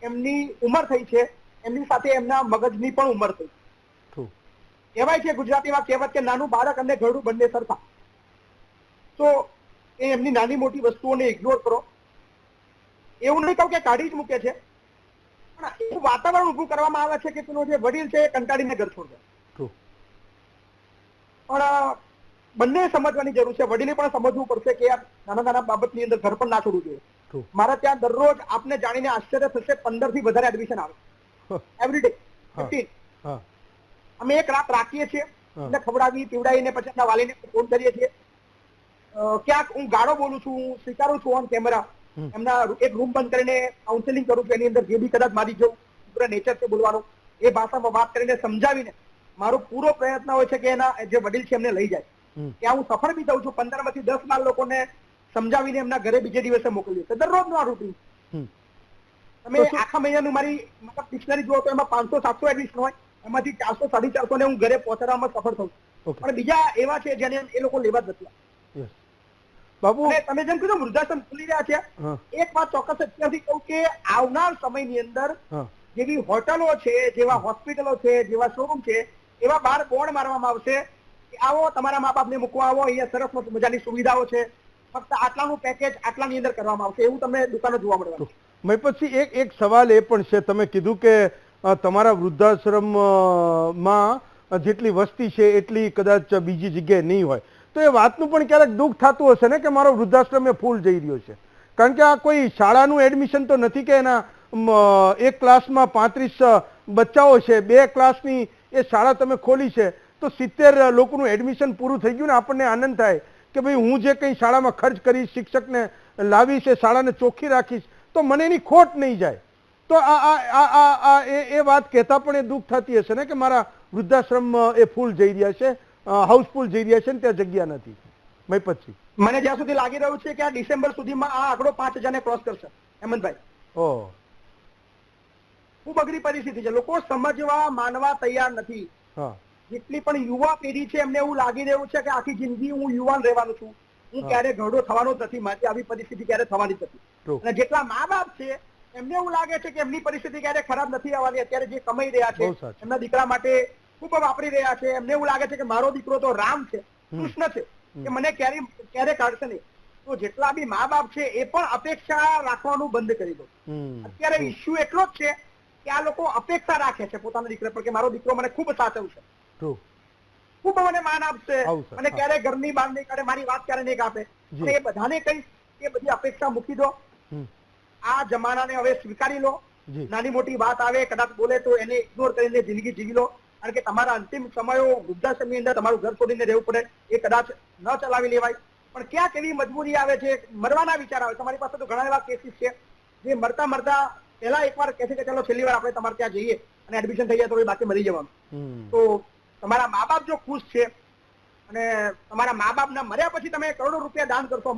એમની ઉંમર થઈ છે, એમની સાથે એમના મગજની પણ ઉંમર થઈ. કહેવાય છે ગુજરાતીમાં કહેવત કે નાનું બાળક અને ઘરડું બંને સરખા. તો એ એમની નાની મોટી વસ્તુઓને ઇગ્નોર કરો. એવું નહીં કહું કે કાઢી જ મૂકે છે, પણ એવું વાતાવરણ ઉભું કરવામાં આવે છે કે પેલો જે વડીલ છે એ કંટાળીને ઘર છોડ દે. પણ બંને સમજવાની જરૂર છે. વડીલે પણ સમજવું પડશે કે યાર નાના નાના બાબતની અંદર ઘર પણ ના છોડવું જોઈએ. મારા ત્યાં દરરોજ આપને જાણીને આશ્ચર્ય થશે 15 થી વધારે એડમિશન આવે એવરી ડે 15. અમે એક રાત રાખીએ છીએ, એટલે ખવડાવી પીવડાવીને પછી એમના વાલીને ફોન કરીએ છીએ. ક્યાંક હું ગાળો બોલું છું, હું સ્વીકારું છું ઓન કેમેરા, એમના એક રૂમ બંધ કરીને કાઉન્સેલિંગ કરું છું. એની અંદર જે બી કદાચ મારી જવું પૂરા નેચર છે બોલવાનું એ ભાષામાં વાત કરીને સમજાવીને મારો પૂરો પ્રયત્ન હોય છે કે એના જે વડીલ છે એમને લઈ જાય. ત્યાં હું સફળ બી થઉં છું. 15 માંથી 10 લાખ લોકોને સમજાવીને એમના ઘરે બીજે દિવસે મોકલ્યું છે. દરરોજનું આ રૂટીન. તમે આખા મહિનાનું મારી મતલબ ડિક્શનરી જુઓ તો એમાં 500-700 એડમિશન હોય, એમાંથી 400-450 ને હું ઘરે પહોંચાડવામાં સફળ થઉં છું. પણ બીજા એવા છે જેને એ લોકો લેવા જ નથી. બાબુ, તમે જેમ કીધું વૃદ્ધાશ્રમ ખુલી રહ્યા છે, એક વાત ચોક્કસ અત્યારથી કહું કે આવનાર સમયની અંદર જેવી હોટલો છે, જેવા હોસ્પિટલો છે, જેવા શોરૂમ છે, એવા બહાર બોર્ડ મારવામાં આવશે કે આવો તમારા મા બાપને મૂકવા આવો, અહીંયા સરસ મજાની સુવિધાઓ છે, ફક્ત આટલાનું પેકેજ આટલાની અંદર કરવામાં આવશે, એવું તમને દુકાનો જોવા મળવાનું. પછી એક સવાલ એ પણ છે, તમે કીધું કે તમારા વૃદ્ધાશ્રમમાં જેટલી વસ્તી છે એટલી કદાચ બીજી જગ્યાએ નહીં હોય, તો એ વાતનું પણ ક્યારેક દુઃખ થતું હશે ને કે મારો વૃદ્ધાશ્રમ એ ફૂલ જઈ રહ્યો છે? કારણ કે આ કોઈ શાળાનું એડમિશન તો નથી કે એના એક ક્લાસમાં 35 બચ્ચાઓ છે, 2 ક્લાસની એ શાળા તમે ખોલી છે તો 70 લોકોનું એડમિશન પૂરું થઈ ગયું ને આપણને આનંદ થાય કે ભાઈ હું જે કંઈ શાળામાં ખર્ચ કરીશ, શિક્ષકને લાવીશ, એ શાળાને ચોખ્ખી રાખીશ તો મને એની ખોટ નહીં જાય. તો એ વાત કહેતા પણ એ દુઃખ થતી હશે ને કે મારા વૃદ્ધાશ્રમ એ ફૂલ જઈ રહ્યા છે, હાઉસફુલ જઈ રહ્યા છે ને ત્યાં જગ્યા નથી. મહિપતસિંહ, મને જ્યાં સુધી લાગી રહ્યું છે કે આ ડિસેમ્બર સુધીમાં આ આંકડો 5000 ને ક્રોસ કરશે. હેમંતભાઈ, ખૂબ અઘરી પરિસ્થિતિ છે. લોકો સમજવા માનવા તૈયાર નથી. જેટલી પણ યુવા પેઢી છે એમને એવું લાગી રહ્યું છે કે આખી જિંદગી હું યુવાન રહેવાનું છું, હું ક્યારે ઘરડો થવાનો જ નથી, મારી આવી પરિસ્થિતિ ક્યારે થવાની જ નથી. અને જેટલા મા બાપ છે એમને એવું લાગે છે કે એમની પરિસ્થિતિ ક્યારે ખરાબ નથી આવવાની. અત્યારે જે કમાઈ રહ્યા છે એમના દીકરા માટે ખૂબ વાપરી રહ્યા છે. એમને એવું લાગે છે કે મારો દીકરો તો રામ છે, કૃષ્ણ છે, કે મને ક્યારે કાઢશે નહીં. તો જેટલા બી મા બાપ છે એ પણ અપેક્ષા રાખવાનું બંધ કરી દો. અત્યારે ઇસ્યુ એટલો જ છે કે આ લોકો અપેક્ષા રાખે છે પોતાના દીકરા પર કે મારો દીકરો મને ખૂબ સાચવશે. ખૂબ મને માન આપશે આવું સર, અને હા. ક્યારે ઘરની બહાર નહીં કાઢે, મારી વાત ક્યારે નહીં કાપે. જી. અને એ બધાને કહીશ કે બધી અપેક્ષા મૂકી દો, હમ. આ જમાનાને હવે સ્વીકારી લો. જી. નાની મોટી વાત આવે કદાચ બોલે તો એને ઇગ્નોર કરીને જિંદગી જીવી લો. કારણ કે તમારા અંતિમ સમયો વૃદ્ધાશ્રમની અંદર તમારું ઘર છોડીને રહેવું પડે એ કદાચ ન ચલાવી લેવાય. પણ ક્યાંક એવી મજબૂરી આવે છે, મરવાના વિચાર આવે. તમારી પાસે તો ઘણા એવા કેસીસ છે જે મરતા મરતા પહેલા એકવાર કહે છે કે ચલો છેલ્લી વાર આપણે તમારે ત્યાં જઈએ અને એડમિશન થઈ જાય તો બાકી મરી જવાનું. તો તમારા મા બાપ જો ખુશ છે અને તમારા મા બાપના મર્યા પછી તમે કરોડો રૂપિયા દાન કરશો.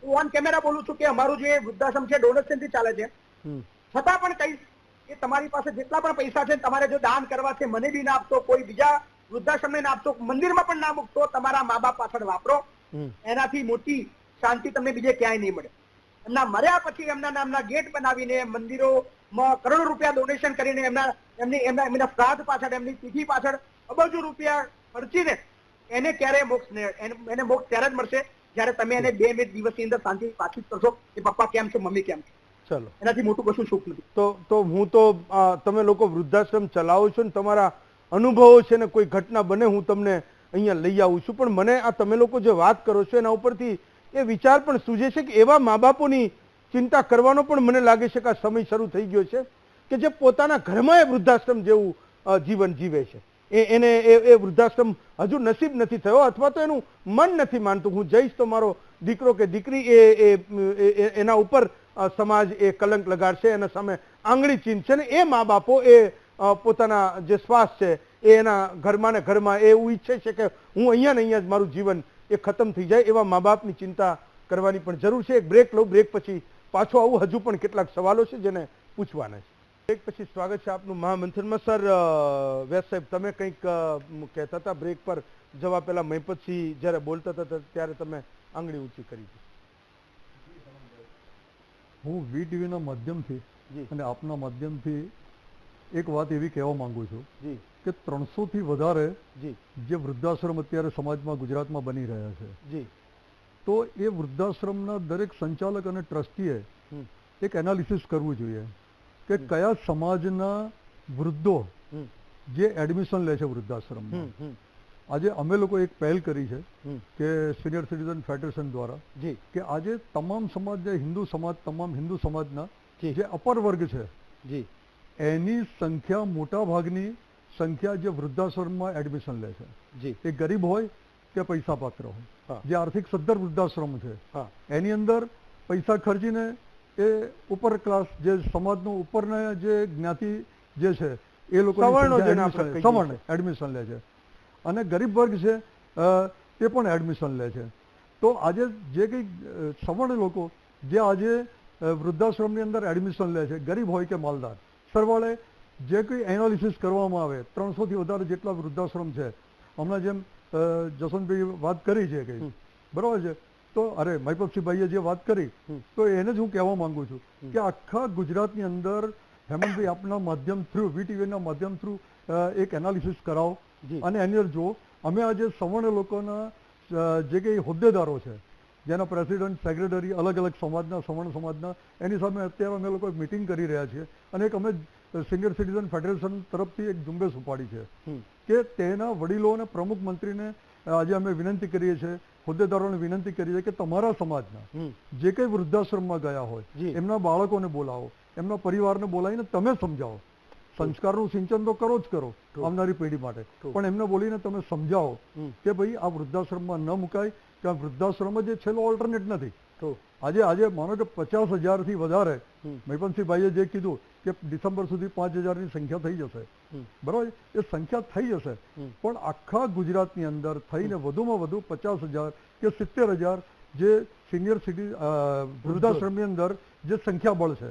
હું ઓન કેમેરા બોલું છું કે અમારું જે વૃદ્ધાશ્રમ છે ડોનેશન થી ચાલે છે, છતાં પણ કહીશ કે તમારી પાસે જેટલા પણ પૈસા છે તમારે જો દાન કરવા છે, મને બી ના આપશો, કોઈ બીજા વૃદ્ધાશ્રમને ના આપશો, મંદિરમાં પણ ના મૂકશો, તમારા મા બાપ પાછળ વાપરો. એનાથી મોટી શાંતિ તમને બીજે ક્યાંય નહીં મળે. એમના મર્યા પછી એમના નામના ગેટ બનાવીને મંદિરોમાં કરોડો રૂપિયા ડોનેશન કરીને એમના શ્રાદ્ધ પાછળ, એમની તિથિ પાછળ અબજો રૂપિયા ખર્ચીને એને ક્યારે મોક્ષ એને મોક્ષ ત્યારે જ મળશે જ્યારે તમે એને 2 દિવસની અંદર શાંતિ પાછી કરશો કે પપ્પા કેમ છો, મમ્મી કેમ છે. ચલો, એનાથી મોટું કશું સુખ નથી. તો હું તો તમે લોકો વૃદ્ધાશ્રમ ચલાવો છો ને તમારા અનુભવો છે ને કોઈ ઘટના બને હું તમને અહીંયા લઈ આવું છું. પણ મને આ તમે લોકો જે વાત કરો છો એના ઉપરથી એ વિચાર પણ સૂજે છે કે એવા મા બાપોની ચિંતા કરવાનો પણ મને લાગે છે કે આ સમય શરૂ થઈ ગયો છે કે જે પોતાના ઘરમાં એ વૃદ્ધાશ્રમ જેવું જીવન જીવે છે. એને એ વૃદ્ધાશ્રમ હજુ નસીબ નથી થયો અથવા તો એનું મન નથી માનતું હું જઈશ તો મારો દીકરો કે દીકરી એના ઉપર સમાજ એ કલંક લગાડશે, એના સામે આંગળી ચીંધશે ને એ મા બાપો એ પોતાના જે શ્વાસ છે એ એના ઘરમાં ને ઘરમાં એવું ઈચ્છે છે કે હું અહીંયા ને અહીંયા જ મારું જીવન એ ખતમ થઈ જાય. એવા મા બાપની ચિંતા કરવાની પણ જરૂર છે. એક બ્રેક લઉં, બ્રેક પછી પાછો આવું. હજુ પણ કેટલાક સવાલો છે જેને પૂછવાના છે. બ્રેક પછી સ્વાગત છે આપનું મહામંથનમાં. સર વ્યાસ સાહેબ, તમે કંઈક કહેતા હતા બ્રેક પર જવા પહેલા મહિપતસિંહ જ્યારે બોલતા હતા ત્યારે તમે આંગળી ઊંચી કરી હતી. હું વીટીવીના માધ્યમથી અને આપના માધ્યમથી એક વાત એવી કહેવા માંગુ છું જી કે 300 થી વધારે જી જે વૃદ્ધાશ્રમ અત્યારે સમાજમાં ગુજરાતમાં બની રહ્યા છે, જી તો એ વૃદ્ધાશ્રમના દરેક સંચાલક અને ટ્રસ્ટીએ એક એનાલિસિસ કરવું જોઈએ કે કયા સમાજના વૃદ્ધો જે એડમિશન લે છે વૃદ્ધાશ્રમમાં. આજે અમે લોકો એક પહેલ કરી છે કે સિનિયર સિટીઝન ફેડરેશન દ્વારા જી કે આજે તમામ સમાજ, જે તમામ હિન્દુ સમાજના જે અપર વર્ગ છે જી એની સંખ્યા, મોટા ભાગની સંખ્યા જે વૃદ્ધાશ્રમમાં એડમિશન લે છે, જી એ ગરીબ હોય કે પૈસા પાત્ર હોય, જે આર્થિક સદ્ધર વૃદ્ધાશ્રમ છે એની અંદર પૈસા ખર્ચીને એ ઉપર ક્લાસ, જે સમાજનો ઉપરના જે જ્ઞાતિ જે છે એ લોકો સવર્ણ એડમિશન લે છે અને ગરીબ વર્ગ છે તે પણ એડમિશન લે છે. તો આજે જે કંઈ સવર્ણ લોકો જે આજે વૃદ્ધાશ્રમની અંદર એડમિશન લે છે, ગરીબ હોય કે માલદાર, સરવાળે જે કંઈ એનાલિસિસ કરવામાં આવે 300 થી વધારે જેટલા વૃદ્ધાશ્રમ છે. હમણાં જેમ જસવંતભાઈ વાત કરી છે કંઈ, બરાબર છે, તો મહિપતસિંહભાઈએ જે વાત કરી તો એને જ હું કહેવા માંગુ છું કે આખા ગુજરાતની અંદર હેમંતભાઈ આપના માધ્યમ થ્રુ, વીટીવીના માધ્યમ થ્રુ એક એનાલિસિસ કરાવો અને એની અંદર જો અમે આજે સવર્ણ લોકોના જે કંઈ હોદ્દેદારો છે, જેના પ્રેસિડેન્ટ, સેક્રેટરી અલગ અલગ સમાજના, સવર્ણ સમાજના, એની સામે અત્યારે અમે લોકો મિટિંગ કરી રહ્યા છીએ અને એક અમે સિનિયર સિટીઝન ફેડરેશન તરફથી એક ઝુંબેશ ઉપાડી છે કે તેના વડીલો અને પ્રમુખ મંત્રીને આજે અમે વિનંતી કરીએ છીએ, હોદ્દેદારોને વિનંતી કરીએ કે તમારા સમાજના જે કંઈ વૃદ્ધાશ્રમમાં ગયા હોય એમના બાળકોને બોલાવો, એમના પરિવારને બોલાવીને તમે સમજાવો. સંસ્કારનું સિંચન તો કરો જ કરો આવનારી પેઢી માટે, પણ એમને બોલીને તમે સમજાવો કે ભાઈ આ વૃદ્ધાશ્રમમાં ન મુકાય, કે આ વૃદ્ધાશ્રમ જ છેલ્લો ઓલ્ટરનેટ નથી. આજે માનો કે 50,000 થી વધારે, મહિપતસિંહભાઈએ જે કીધું કે ડિસેમ્બર સુધી 5,000ની સંખ્યા થઈ જશે, બરાબર, એ સંખ્યા થઈ જશે, પણ આખા ગુજરાતની અંદર થઈને વધુમાં વધુ 50,000 કે 70,000 જે સિનિયર સિટી વૃદ્ધાશ્રમની અંદર જે સંખ્યાબળ છે,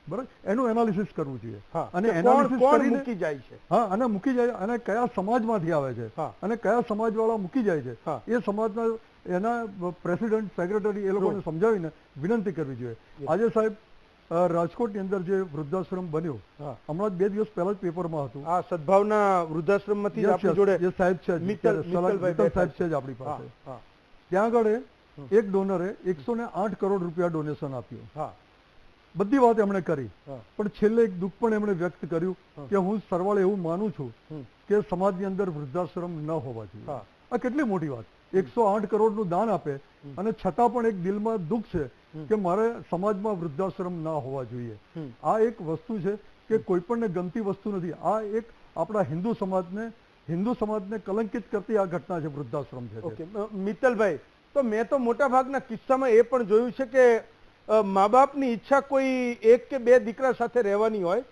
બરાબર, એનું એનાલિસિસ કરવું જોઈએ અને એનાલિસિસ કરીને મૂકી જાય છે, અને મૂકી જાય અને કયા સમાજમાંથી આવે છે અને કયા સમાજવાળા મૂકી જાય છે, એ સમાજના એના પ્રેસિડેન્ટ, સેક્રેટરી એ લોકોને સમજાવીને વિનંતી કરવી જોઈએ. આજે સાહેબ રાજકોટની અંદર જે વૃદ્ધાશ્રમ બન્યો, હમણાં 2 દિવસ પહેલા જ પેપરમાં હતું, આ સદભાવના વૃદ્ધાશ્રમમાંથી આપણી જોડે જે સાહેબ છે, મિત્તલ સાહેબ છે જ આપણી પાસે, ત્યાં આગળ એક ડોનરે 108 કરોડ રૂપિયા ડોનેશન આપ્યું. બધી વાત એમણે કરી, પણ છેલ્લે એક દુઃખ પણ એમણે વ્યક્ત કર્યું કે હું સરવાળે એવું માનું છું કે સમાજની અંદર વૃદ્ધાશ્રમ ન હોવા જોઈએ. આ કેટલી મોટી વાત. 108 કરોડનું દાન આપે અને છતાં પણ એક દિલમાં દુઃખ છે કે મારે સમાજમાં વૃદ્ધાશ્રમ ના હોવા જોઈએ. આ એક વસ્તુ છે કે કોઈ પણને ગમતી વસ્તુ નથી. આ એક આપણા હિન્દુ સમાજને કલંકિત કરતી આ ઘટના છે, વૃદ્ધાશ્રમ છે. ઓકે મિત્તલભાઈ, તો મેં તો મોટા ભાગના કિસ્સામાં એ પણ જોયું છે કે મા બાપની ઈચ્છા કોઈ 1 કે 2 દીકરા સાથે રહેવાની હોય,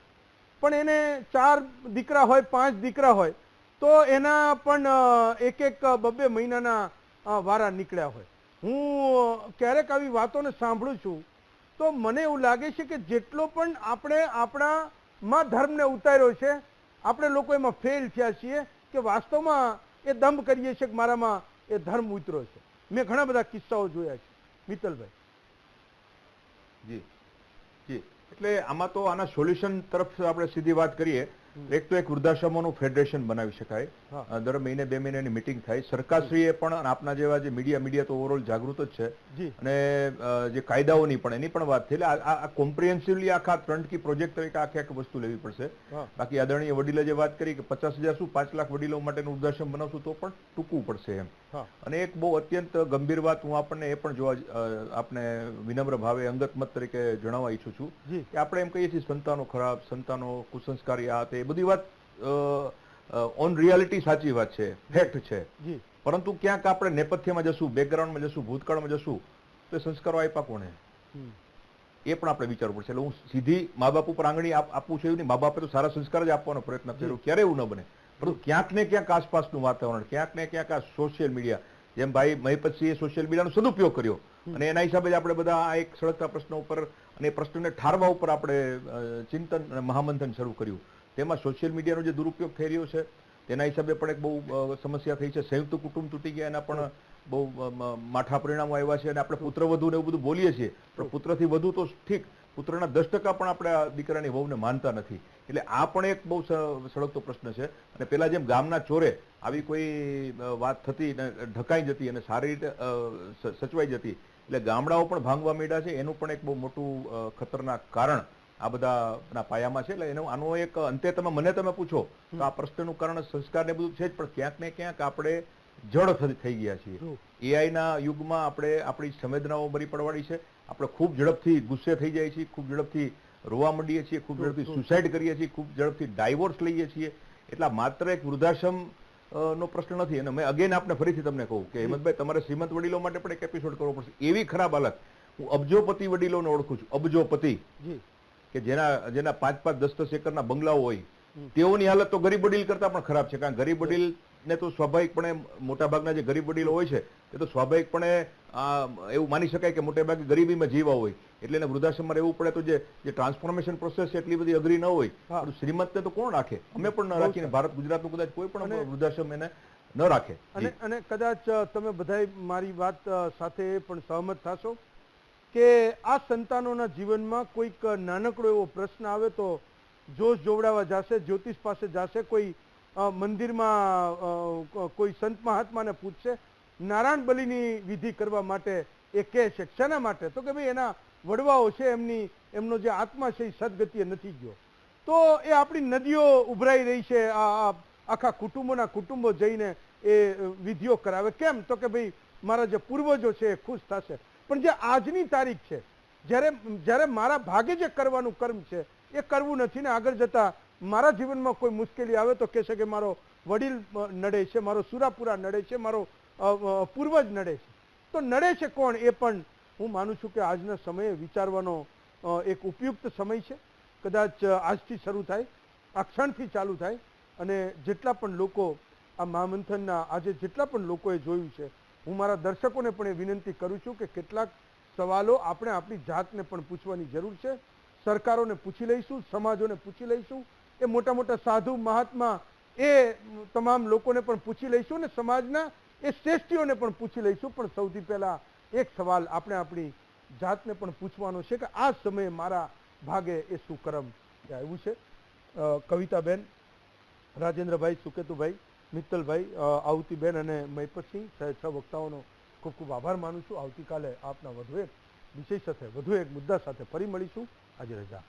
પણ એને 4 દીકરા હોય 5 દીકરા હોય તો એના પણ 1-2 મહિનાના વારા નીકળ્યા હોય. હું ક્યારેક આવી વાતોને સાંભળું છું તો મને એવું લાગે છે કે જેટલો પણ આપણે આપણામાં ધર્મને ઉતાર્યો છે, આપણે લોકો એમાં ફેલ થયા છીએ કે વાસ્તવમાં એ દંભ કરીએ છીએ કે મારામાં એ ધર્મ ઉતર્યો છે. મેં ઘણા બધા કિસ્સાઓ જોયા છે. મિત્તલભાઈ. જી જી, એટલે આમાં તો આના સોલ્યુશન તરફ આપણે સીધી વાત કરીએ. એક તો એક વૃદ્ધાશ્રમોનું ફેડરેશન બનાવી શકાય. દર મહિને 2 મહિનાની મિટિંગ થાય. સરકારશ્રીએ પણ આપના જેવા જે મીડિયા તો ઓવરઓલ જાગૃત જ છે, અને જે કાયદાઓની પણ એની પણ વાત થઈ. એટલે આ કોમ્પ્રિહેન્સિવલી આખા ટર્નકી પ્રોજેક્ટ તરીકે આખી વસ્તુ લેવી પડશે. બાકી આદરણીય વડીલે જે વાત કરી કે 50,000 શું 5 લાખ વડીલો માટેનું વૃદ્ધાશ્રમ બનાવશું તો પણ ટૂંકવું પડશે એમ. અને એક બહુ અત્યંત ગંભીર વાત હું આપણને એ પણ જોવા આપને વિનમ્ર ભાવે અંગત મત તરીકે જણાવવા ઈચ્છું છું કે આપણે એમ કહીએ છીએ સંતાનો ખરાબ, સંતાનો કુસંસ્કારી, આ તે બધી વાત ઓન રિયાલિટી સાચી વાત છે, ફેક્ટ છે. પરંતુ ક્યાંક આપણે નેપથ્યમાં જશું, બેકગ્રાઉન્ડમાં જશું, ભૂતકાળમાં જશું તો એ સંસ્કારો આપ્યા કોને એ પણ આપણે વિચારવું પડશે. એટલે હું સીધી મા બાપ ઉપર આંગળી આપવું છે એવું નહીં. મા બાપે તો સારા સંસ્કાર જ આપવાનો પ્રયત્ન કર્યો, ક્યારે એવું ન બને. પરંતુ ક્યાંક ને ક્યાંક આસપાસનું વાતાવરણ, ક્યાંક ને ક્યાંક આ સોશિયલ મીડિયા, જેમ ભાઈ મહિપતસિંહે સોશિયલ મીડિયાનો સદુપયોગ કર્યો અને એના હિસાબે જ આપણે બધા આ એક સળગતા પ્રશ્ન ઉપર અને પ્રશ્નને ઠારવા ઉપર આપણે ચિંતન અને મહામંથન શરૂ કર્યું. તેમાં સોશિયલ મીડિયાનો જે દુરુપયોગ થઈ રહ્યો છે તેના હિસાબે પણ એક બહુ સમસ્યા થઈ છે. સંયુક્ત કુટુંબ તૂટી ગયા, એના પણ બહુ માઠા પરિણામો આવ્યા છે. અને આપણે પુત્રવધુ ને એવું બધું બોલીએ છીએ, પણ પુત્રથી વધુ તો ઠીક, પુત્રના 10% પણ આપણે આ દીકરાની વહુને માનતા નથી. એટલે આ પણ એક બહુ સળગતો પ્રશ્ન છે. અને પેલા જેમ ગામના ચોરે આવી કોઈ વાત થતી ને ઢકાઈ જતી અને સારી રીતે સચવાઈ જતી, એટલે ગામડાઓ પણ ભાંગવા માંડ્યા છે. એનું પણ એક બહુ મોટું ખતરનાક કારણ આ બધાના પાયામાં છે. એટલે આનો એક અંતે તમે પૂછો તો આ પ્રશ્નનું કારણ સંસ્કાર ને બધું છે જ, પણ ક્યાંક ને ક્યાંક આપણે જડ થઈ ગયા છીએ. એઆઈના યુગમાં આપણે આપણી સંવેદનાઓ બરી પડવાડી છે. આપણે ખૂબ ઝડપથી ગુસ્સે થઈ જાય છીએ, ખૂબ ઝડપથી રોવા માંડીએ છીએ, ખૂબ ઝડપથી સુસાઇડ કરીએ છીએ, ખૂબ ઝડપથી ડાયવોર્સ લઈએ છીએ. એટલે માત્ર એક વૃદ્ધાશ્રમ નો પ્રશ્ન નથી. અને મેં અગેન આપને ફરીથી તમને કહું કે હેમંતભાઈ, તમારે શ્રીમંત વડીલો માટે પણ એક એપિસોડ કરવો પડશે. એવી ખરાબ હાલત, હું અબજોપતિ વડીલોને ઓળખું છું, અબજોપતિ, કે જેના 5-5, 10-10 એકરના બંગલાઓ હોય, તેઓની હાલત તો ગરીબ વડીલ કરતા પણ ખરાબ છે. કારણ ગરીબ વડીલ ને તો સ્વાભાવિકપણે મોટાભાગના જે ગરીબ વડીલો હોય છે એ તો સ્વાભાવિકપણે એવું માની શકાય કે મોટેભાગે ગરીબીમાં જીવા હોય, એટલે એને વૃદ્ધાશ્રમમાં રહેવું પડે. તો જે ટ્રાન્સફોર્મેશન પ્રોસેસ છે એટલી બધી અઘરી ન હોય. શ્રીમંતને તો કોણ રાખે? અમે પણ ન રાખીને ભારત ગુજરાતનું કદાચ કોઈ પણ વૃદ્ધાશ્રમ એને ન રાખે. અને કદાચ તમે બધા મારી વાત સાથે પણ સહમત થશો કે આ સંતાનોના જીવનમાં કોઈક નાનકડો એવો પ્રશ્ન આવે તો જોશ જોવડાવવા જશે, જ્યોતિષ પાસે જશે, કોઈ મંદિરમાં કોઈ સંત મહાત્માને પૂછશે, નારાયણ બલિની વિધિ કરવા માટે એ કહે છે. શેના માટે? તો કે ભાઈ એના વડવાઓ છે, એમનો જે આત્મા છે એ સદગતિએ નથી ગયો. તો એ આપણી નદીઓ ઉભરાઈ રહી છે, આખા કુટુંબો જઈને એ વિધિઓ કરાવે. કેમ? તો કે ભાઈ મારા જે પૂર્વજો છે એ ખુશ થશે. પણ જે આજની તારીખ છે, જ્યારે મારા ભાગે જે કરવાનું કર્મ છે એ કરવું નથી ને આગળ જતા મારા જીવનમાં કોઈ મુશ્કેલી આવે તો કહેશે કે મારો વડીલ નડે છે, મારો સુરાપુરા નડે છે, મારો પૂર્વજ નડે છે. તો નડે છે કોણ એ પણ હું માનું છું કે આજના સમયે વિચારવાનો એક ઉપયુક્ત સમય છે. કદાચ આજથી શરૂ થાય, આ ક્ષણથી ચાલુ થાય. અને જેટલા પણ લોકો આ મહામંથનના આજે જેટલા પણ લોકોએ જોયું છે, હું મારા દર્શકોને પણ એ વિનંતી કરું છું કે કેટલાક સવાલો આપણે આપણી જાતને પણ પૂછવાની જરૂર છે. સરકારોને પૂછી લઈશું, સમાજોને પૂછી લઈશું, એ મોટા મોટા સાધુ મહાત્મા એ તમામ લોકોને પણ પૂછી લઈશું અને સમાજના એ શ્રેષ્ઠીઓને પણ પૂછી લઈશું. પણ સૌથી પહેલા એક સવાલ આપણે આપણી જાતને પણ પૂછવાનો છે કે આ સમયે મારા ભાગે એ શું કર્મ આવ્યું છે. કવિતાબેન, રાજેન્દ્રભાઈ, સુકેતુભાઈ, મિત્તલભાઈ, આવતીબેન અને મહિપતસિંહ, 6 વક્તાઓનો ખૂબ ખૂબ આભાર માનું છું. આવતીકાલે આપના વધુ એક વિષય સાથે, વધુ એક મુદ્દા સાથે ફરી મળીશું. આજે રજા.